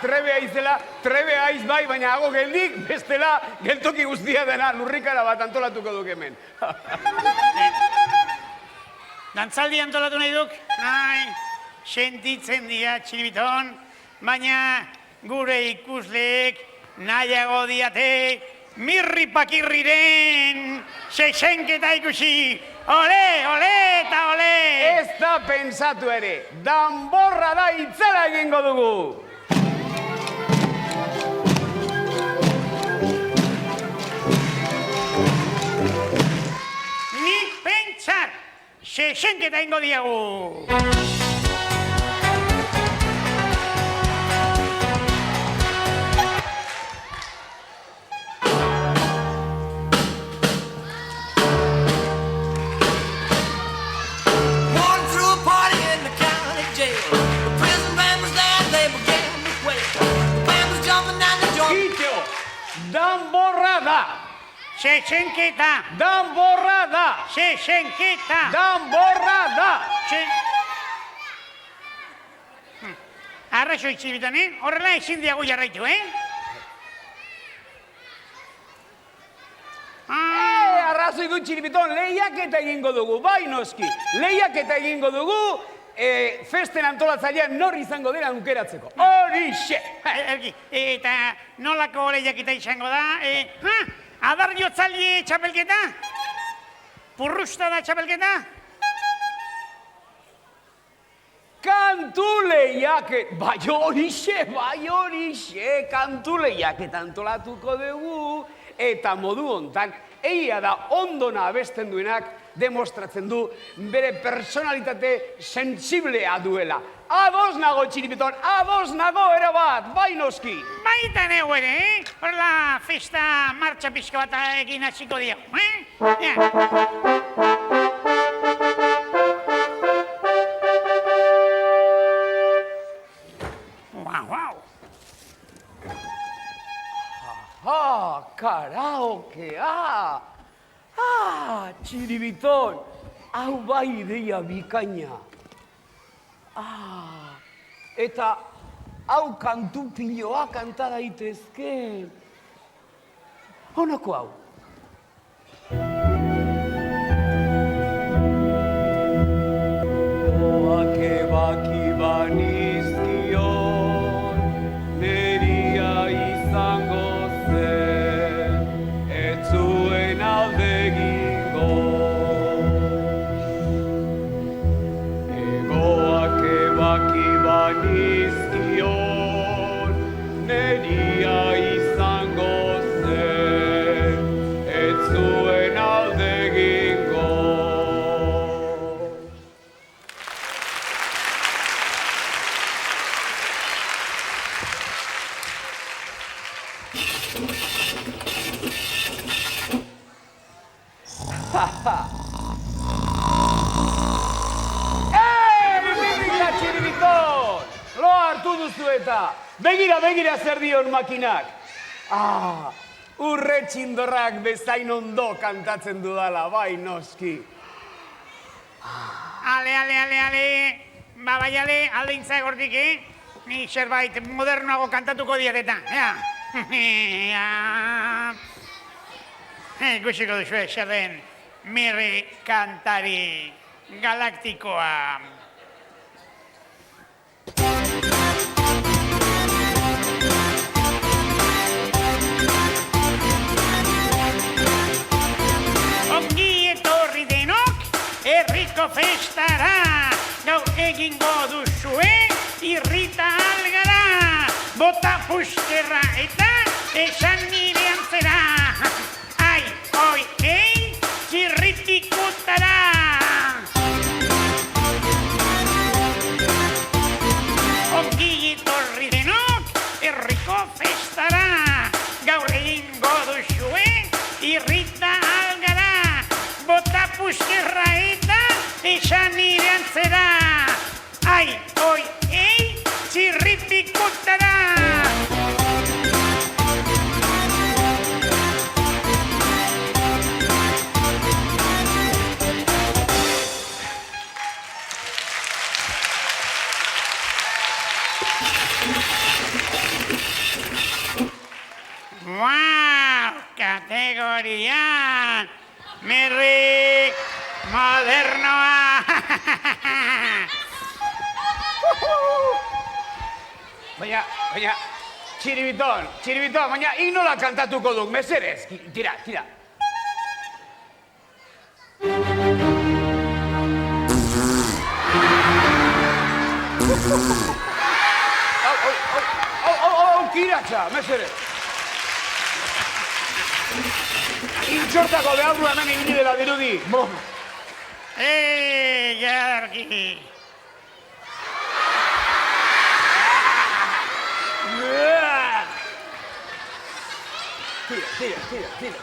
Trebea izela, trebea aiz bai, baina hago geldik, bestela geltoki guztia dena lurrikara bat antolatuko duk hemen. Dantzaldi antolatu nahi duk? Sentitzen dira, Txiribiton, baina gure ikusleek nahiago diate mirri pakirriren seixenketa ikusi. Ole, ole eta ole! Ez da pentsatu ere, danborra da itzela egingo dugu. Nik pentsat, seixenketa egingo diagu. Walking through a party in the county jail. The prison band was there, they began to wail. The band was jumping and the joint. Kitxo, danborra da, Seixenketa, danborra da, seixenketa. danborra da. Arrazo Txiribiton, Horrela ezin diagu jarraitu, Arrazoi du Txiribiton, lehiaketa egingo dugu, bai noski. Lehiaketa egingo dugu, festen antolatzailean nor izango dela aukeratzeko. Horixe! Eta nolako lehiaketa izango da? Adar jotzaldi txapelketa? Purrusta da txapelketa? Kantu lehiaket, bai horixe, kantu lehiaketa antolatuko dugu. Eta modu hontan, egia da ondona abesten duenak demostratzen du bere personalitate sentsiblea duela. Ados nago Txiribiton, ados nago erabat, bai noski. Baita neu ere, Horrela festa martxa pixka bat egin hasiko diago, Wow. Karaokea! Txiribiton, hau bai ideia bikaina. Eta hau kantu piloa kanta daitezke. Honako hau. Oak ebaki banizkion, neria izango zen, ez zuen alde egingo. Egoak ebaki banizkion, neria izango zen, ez zuen alde egingo. Begira Txiribiton! Lo hartu duzu eta! Begira zer dion makinak! Urre txindorrak bezain ondo kantatzen dudala, bai noski. Ale. Ba, bai, alde intza egortik, Ni zerbait modernoago kantatuko diateta, Ikusiko duzu, zer den Mirri kantari galaktikoa. Ongi etorri denok, herriko festara, gaur egingo duzue, irrita algara, bota puskerra eta esan nire antzera. Ai, oi, ei, txirritikutara. Ongi etorri denok, herriko festara, gaur egingo duzue, irrita algara, bota puskerra eta esan nire antzera. Ai, oi, ei, txirritikutara. Wow, kategorian, Mirri modernoa. Baina, txiribiton, baina ignola kantatuko duk, mesedez. Tira. Kiratxa, mesedez. Intxortako behar du hemen egin dela dirudi. Jargi.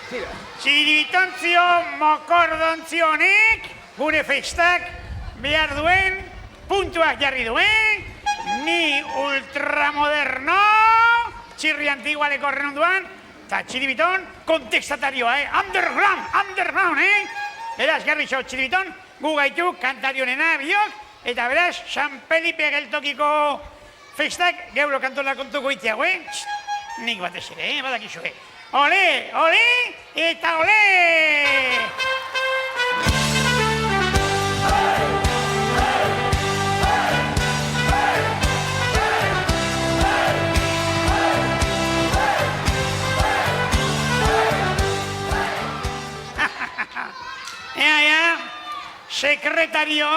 Tira. Txiribitontzio mokordontzio honek, gure festak behar duen, puntuak jarri duen, ni ultramoderno, txirri antigualeko renunduan, eta txiribiton kontekstatarioa, underground, Beraz, garritxo, txiribiton, gu gaitu kantarionena biok, eta beraz, San Felipe geltokiko festak geuro kantola kontuko itiago, Nik batez ere, badakizu, Ole, eta ole! Sekretario,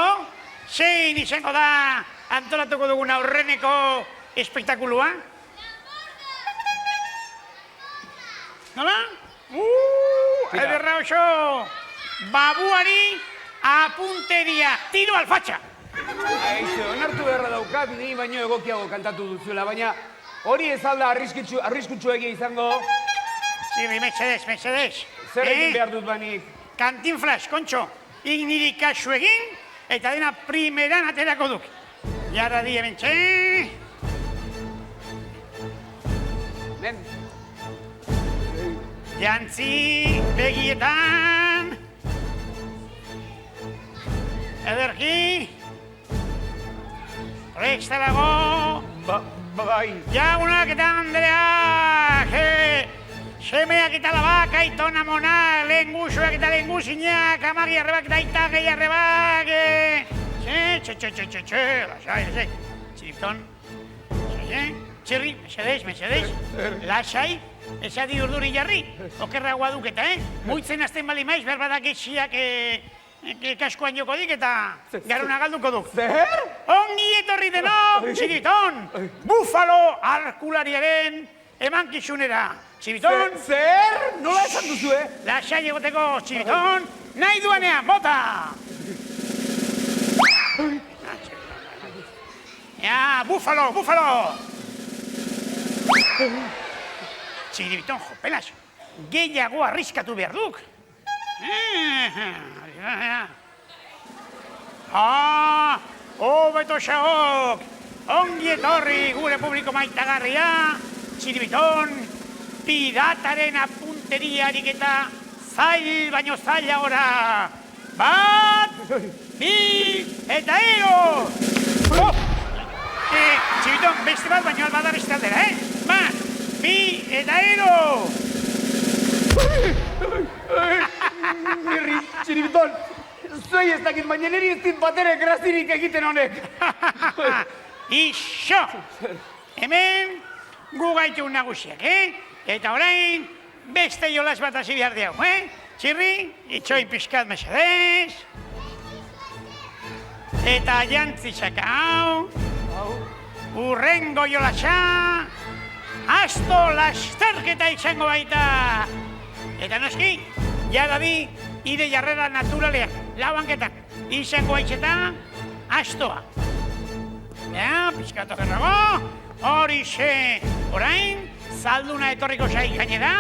zein izango da antolatuko dugun aurreneko espektakulua? Nola? Ederra oso! Babuari apunteria, tiro alfatxa! Onartu beharra daukat, ni baino egokiago kantatu duzuela, baina hori ez alda arriskutsu egia izango. Zirri, mesedez. Zer egin behar dut banik? Kantinflas, kontxo, niri kasu egin, eta dena primeran aterako duk. Jarra di hementxe. Men. Jantzi, begietan. Ederki. Rekstarago. Bai. Jaunak eta Andreak. Semeak eta labak, aitona mona, lengusuak eta lengusinak, amagi arrebak eta itagei arrebak. Lasai. Txiripton. Txirri, mesedez. Lasai, esadi urduri jarri. Okerragoa duketa, Muitzen azten bali maiz, berbadak etxiak kaskoan joko dik eta garuna galduko duk. Zer? Ongi etorri denok, Txiriton, bufalo arkulariaren emankizunera. Txibiton! Zer? Nola esan duzu, Lasai egoteko, Txibiton, nahi duanean, bota! Bufalo! Txibiton, jopelas, gehiago arriskatu behar duk. Beto xaok, ongi etorri gure publiko maitagarria, Txibiton, pirataren apunteriarik eta zail baino zailagoa. Bat, bi, eta hiru! Txibiton, beste bat baino albada beste aldera, Bat, bi, eta hiru! Niri, Txiribiton, zuei ez dakit, baina niri ez dit batere grazirik egiten honek. Ixo! Hemen gu gaitu nagusiak, Eta orain beste jolas bat hasi behar diago, Txirri, itxoin pixkat mesedez. Eta jantzitsak hau. Urrengo jolasa. Asto lasterketa izango baita. Eta noski, jadabi, ire jarrera naturaleak, lauanketak, izango aitzeta, astoa. Pixkatu gerrago, horixe, orain, zalduna etorriko zai gainera,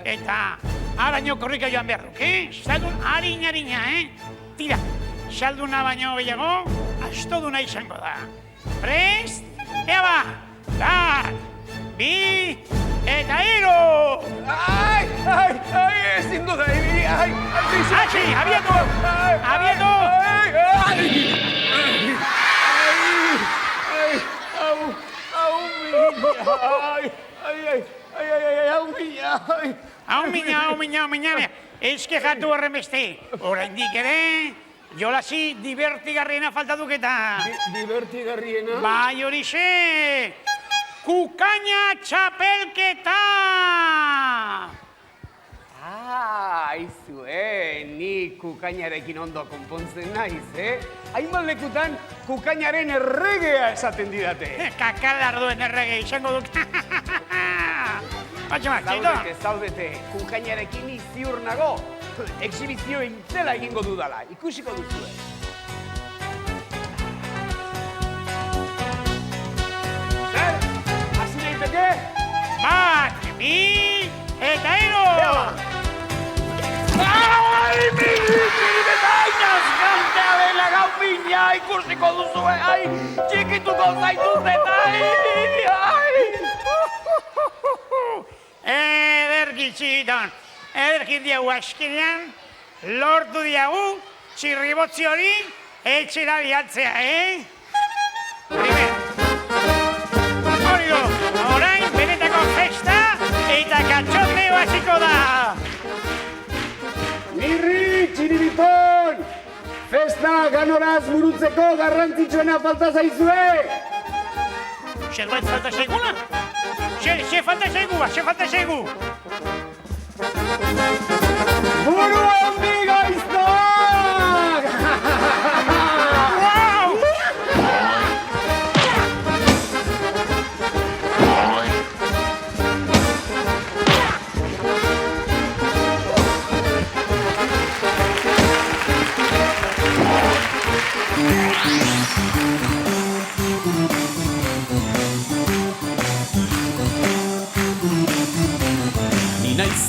eta araño korrika joan behar duk, Zaldun harina, Tira, zalduna baino gehiago, astoduna izango da. Prest, ea ba, bat, bi, eta hiru! Ezin dut, ai! Hasi, abiatu! Abiatu! Hau mina, eske jatu horren beste. Oraindik ere, jolasi divertigarriena falta duketa. Divertigarriena? Bai horixe! Kukaina txapelketa! Aizue, ni kukainarekin ondo konpontzen naiz, Hainbat lekutan kukainaren erregea esaten didate. Kakalarduen errege izango duk. Batxamak, txito? Zaudete, kukainarekin iziur nago. Exhibizio intzela egingo dudala, ikusiko duzue. Zer, hasi daiteke? Bat, bi, eta hiru! Ai, nazkantea dela gau pina, ikusiko duzue, txikituko zaituz eta, Ederki txikiton, ederki diagu askenean, lortu diagu txirribotzi hori etxera bihatzea, Primero, hori du, orain benetako festa eta katxoteo hasiko da. Nirri, Txiribiton! Festa ganoraz burutzeko garrantzitsuena falta zaizue! Zerbait falta zaiguna? Ze falta zaigu? Buru handi gaiztoak!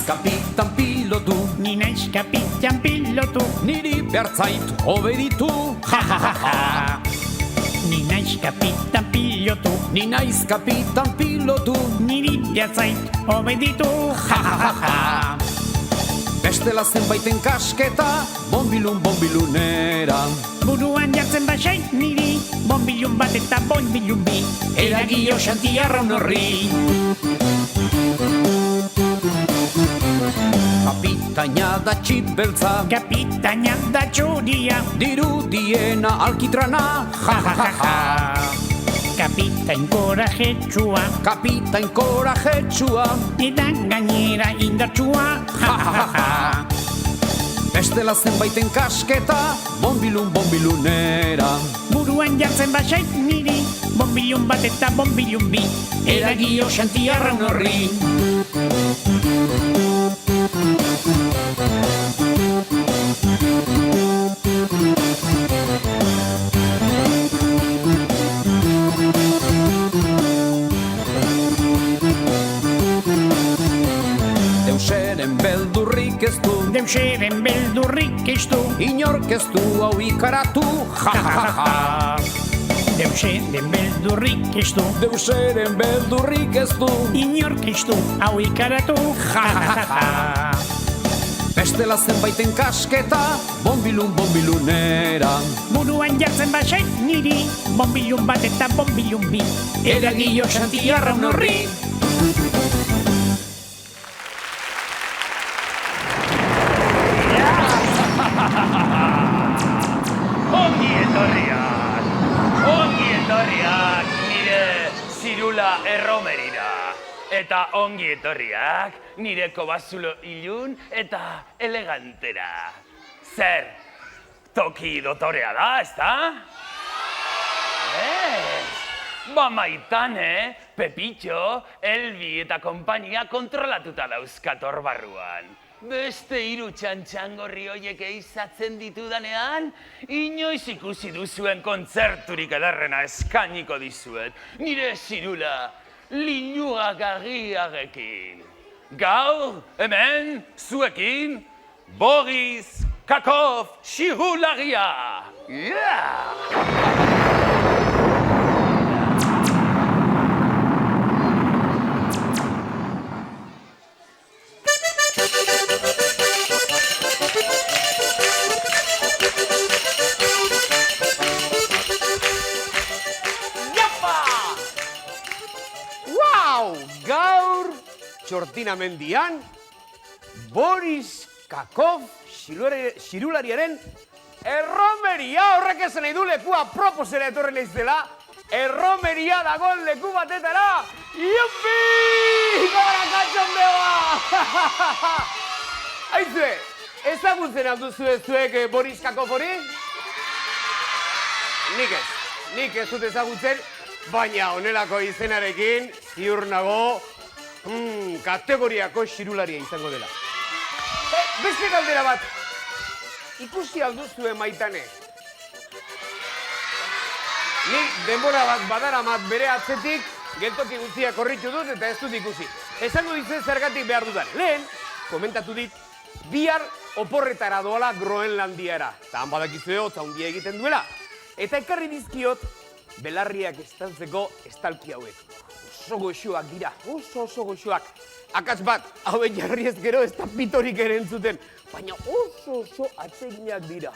Kapitan pilotu, Ni naiz kapitan pilotu, niri behartzait obeditu. Ja, ja, ja, ja. Ni naiz kapitan pilotu, Ni naiz kapitan pilotu, niri behatzait obeditu. Ja, ja, ja, ja. bestela zenbaiten kasketa, bombilunera. Buruan jartzen basait niri, bonbilun bat eta bonbilun bi, eragio xantiarraun horri. Kapitaina da txipeltza, Kapitaina da txuria, dirudiena alkitrana. Ja, ja, ja, ja. Kapitain korajetsua, Kapitain korajetsua, eta gainera indartsua. Ja, ja, ja, ja. bestela zenbaiten kasketa, bombilunera. Buruan jartzen basait niri, bonbilun bat eta bonbilun bi, eragio xantiarraun horri. Deuseren beldurrik ez du, Deuseren beldurrik ez du, inork ez du hau ikaratu. Ja, ja, ja, ja. Deuseren beldurrik ez du, Deuseren beldurrik ez du. inork ez du, hau ikaratu, ja. Bestela zenbaiten kasketa, bombilunera. Buruan jartzen basait niri, bombilun bat eta bombilun bi. Eragio Santiarraun horri. Ongi etorriak nire zirula erromerira. Eta ongi etorriak nire kobazulo ilun eta elegantera. Zer, toki dotorea da, ezta? Ba Maitane, Pepitxo, Elbi eta konpainia kontrolatuta dauzkator barruan. Beste 3 txantxangorri hoiek eizatzen ditudanean, inoiz ikusi duzuen kontzerturik ederrena eskainiko dizuet, nire zirula linuagagiarekin. Gaur, hemen, zuekin, Boris Kakov xirularia! Gaur, Txortina mendian, Boris Kakov xirulariaren erromeria, horrek esan nahi du lekua proposera etorri naizela, erromeria dagoen leku batetara, iupi! Gora katxondeoa! Aizue, ezagutzen alduzue zuek Boris Kakov hori? Nik ez dut ezagutzen, baina honelako izenarekin, ziur nago, kategoriako xirularia izango dela. Beste galdera bat, ikusi alduzue Maitane. Nik denbora bat badaramat bere atzetik, geltoki guztiak korritxu dut eta ez dut ikusi. Esango dizen zergatik behar dudan. Lehen, komentatu dit, bihar oporretara doala Groenlandiara. Eta han badakizue hotza handia egiten duela. Eta ekarri dizkiot, belarriak estantzeko estalki hauek. Oso goxoak dira, oso goxoak. Akats bat, hauen jarri ez gero ez da pitorik ere entzuten. Baina oso atseginak dira.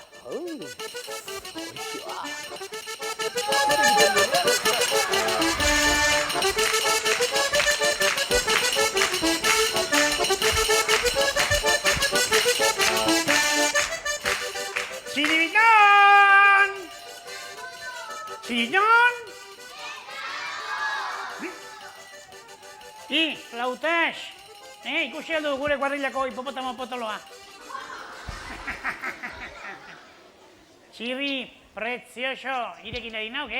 Txiribiton! Txiribiton! Flautas! Ikusi aldu gure guarrilako hipopotamo potoloa. Txirri, prezioso, irekin edin nauk,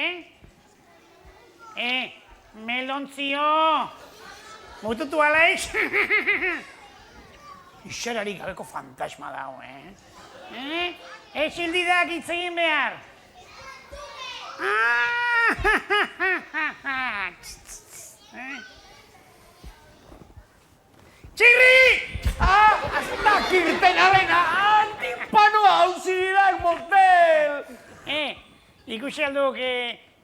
melontzio! Mututu alaiz? Iserarik gabeko fantasma dago, Exildidak hitz egin behar! Txirri! Aztak irten alena! Timpanoa hauzirak motel! Ikusi alduk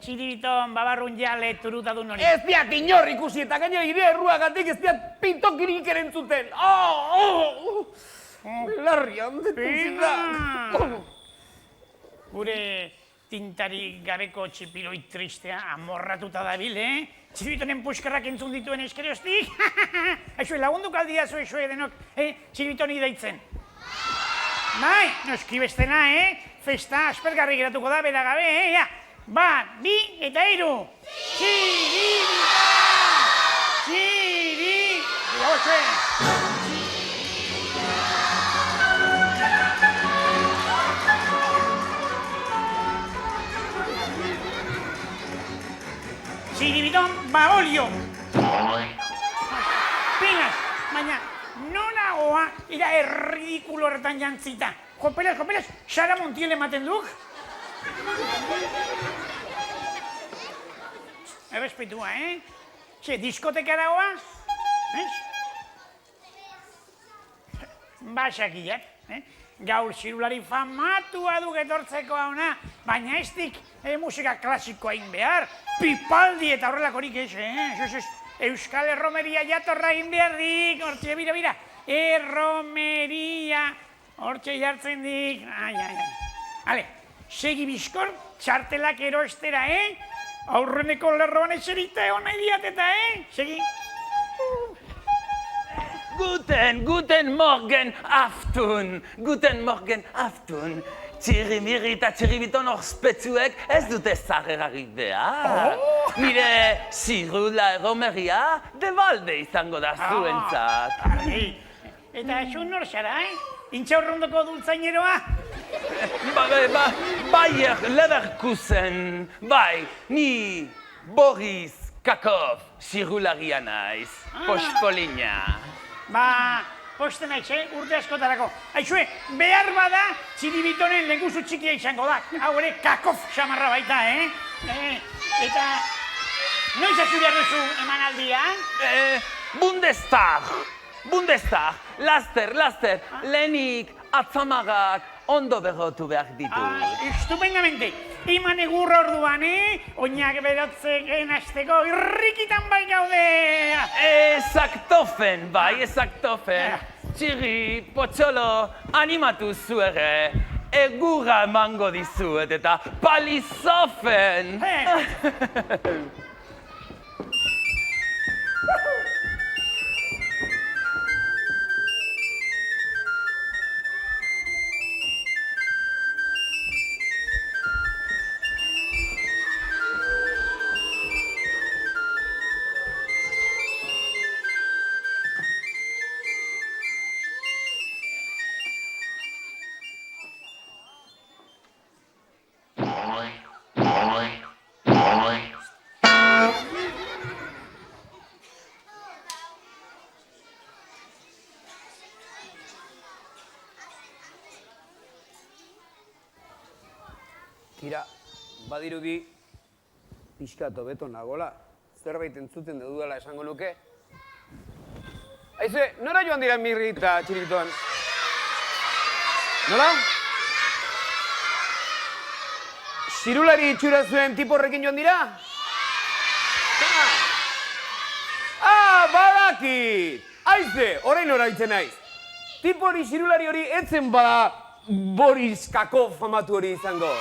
txiribiton babarrun jale turutadun hori. Ez diat inor ikusi eta gainera ire erruagatik ez diat pintokirik erentzuten. Belarrian detuzita. Gure tintarik gabeko txipiroi tristea amorratuta dabil, Txiribitonen puskarrak entzun dituen eskerioztik. Aixo, lagunduk aldia zue denok, txiribitoni deitzen. Bai, noski bestena, Festa aspergarri geratuko da, bera gabe, Bat, bi eta 3. Txiribita! Txiri! Txiribiton babolio! Pilas, baina nonagoa ira erridikulo horretan jantzita. Jopelas, Sara Montiel ematen duk? Errespetua, Txe, diskotekara goa? Basakiak, gaur xirulari famatua duk etortzeko hauna, baina ez dik musika klasikoa egin behar, pipaldi eta horrelakorik ez, ez. Euskal Erromeria jatorra egin behar dik, hortxe, bira, Erromeria, hortxe jartzen dik, Hale, segi bizkor, txartelak erostera, aurreneko lerroan eserita egon nahi diateta, segi. Guten Morgen, Aftun. Txirrimiri eta txirribiton ospetsuek ez dute zarrerarik behar. Nire Xirula Erromeria debalde izango da zuentzat. Eta esun nor zara, Intxaurrondoko dultzaineroa? Bayer Leverkusen, bai, ni Boris Kakov Xirularia naiz, pospolina. Posten naiz, urte askotarako. Aizue, behar bada, txiribitonen lenguzu txikia izango da. Hau ere, Kakov xamarra baita, Eta, noiz azu behar duzu emanaldia? Bundestag, laster, lehenik atzamagak ondo berotu behar ditu. Estupendamente. Iman egur orduan, oinak berotzeken azteko irrikitan bai gaude. Ezaktofen. Txirri, potxolo, animatu zu ere. Egurra emango dizuet eta palizofen. Tira, badirudi, pixka tobeto nagola, zerbait entzuten dudala esango nuke. Aizue, nora joan dira Mirri eta Txiribitoan? Nola? Xirulari itxura zuen tipo horrekin joan dira? Badakit! Aize, orain nora itzen naiz. Tipo hori xirulari hori etzen bada Boris Kakov famatu hori izango.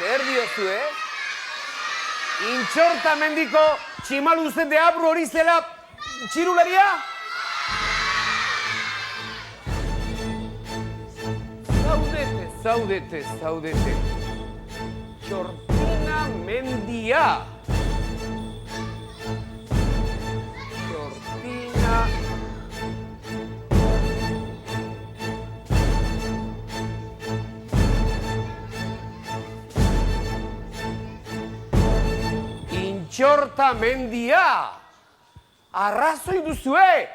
Zer diozu, Intxortamendiko tximaluzen de abru hori zela txirularia? Zaudete. Txortina mendia. Intxortamendia! Arrazoi duzue!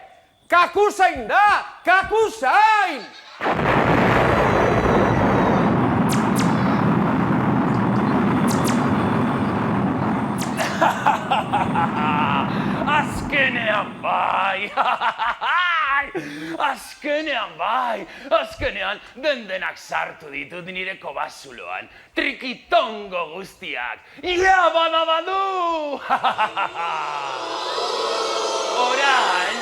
Kakusain da! Kakusain! Azkenean dendenak sartu ditut nire kobazuloan, trikitongo guztiak, ia badabadu! Orain,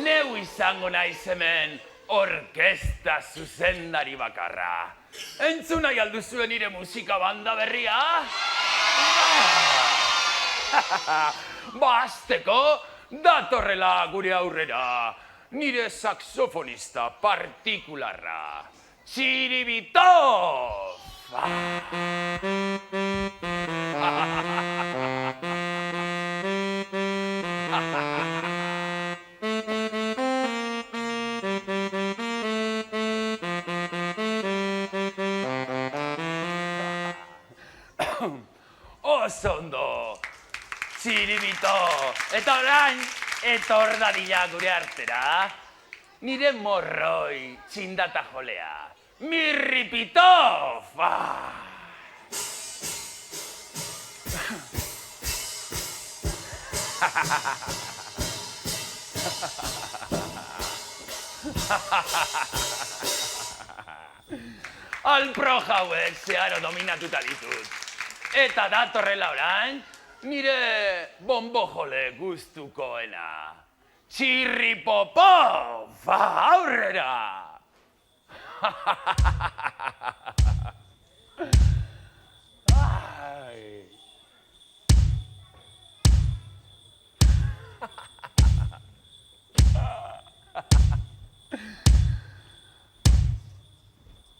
neu izango naiz hemen orkesta zuzendari bakarra. Entzun nahi alduzuen nire musika banda berria? Azteko, datorrela gure aurrera. Nire saxofonista partikularra, Txiribitov! Osondo, Txiribitov! Eta orain, etor dadila gure artera, nire morroi txindata jolea, Mirripitov! alpro hauek zeharo dominatuta ditut. Eta datorrela orain, nire bombojole gustukoena. Txirripopov, aurrera! Ai.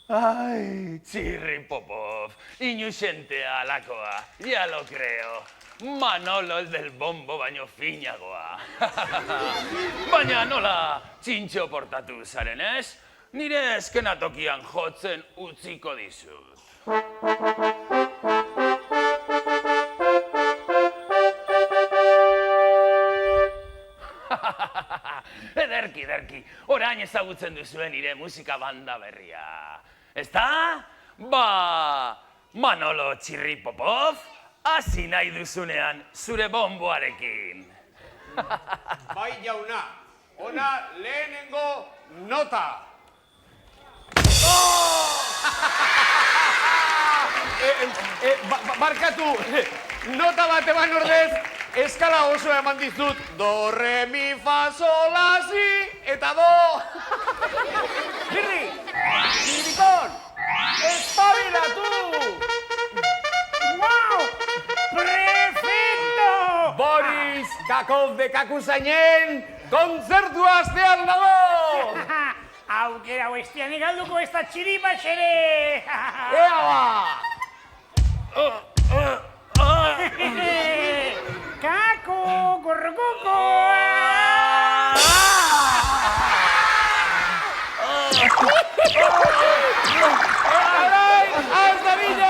Ai, Txirripopov, inusentea alakoa, ya lo creo. Manolo el del bombo baino finagoa. Baina nola txintxo portatu zaren ez? Nire eskenatokian jotzen utziko dizut. Ederki, orain ezagutzen duzuen nire musika banda berria. Ezta? Ba, Manolo Txirripopov, hasi nahi duzunean zure bomboarekin. Bai jauna, ona lehenengo nota. Barkatu, nota bat eman ordez, eskala oso eman dizut. Do, re, mi, fa, sol, la, si, eta do. Birri, Txirribikon, espabilatu! Wow! Prefecto! Boris Kakov de Kakuzainen, kontzertua astean dago! Aukera bestian egalduko ez da txiripas ere! Ea ba! Kako, gorrokoko! Arai, az da bila!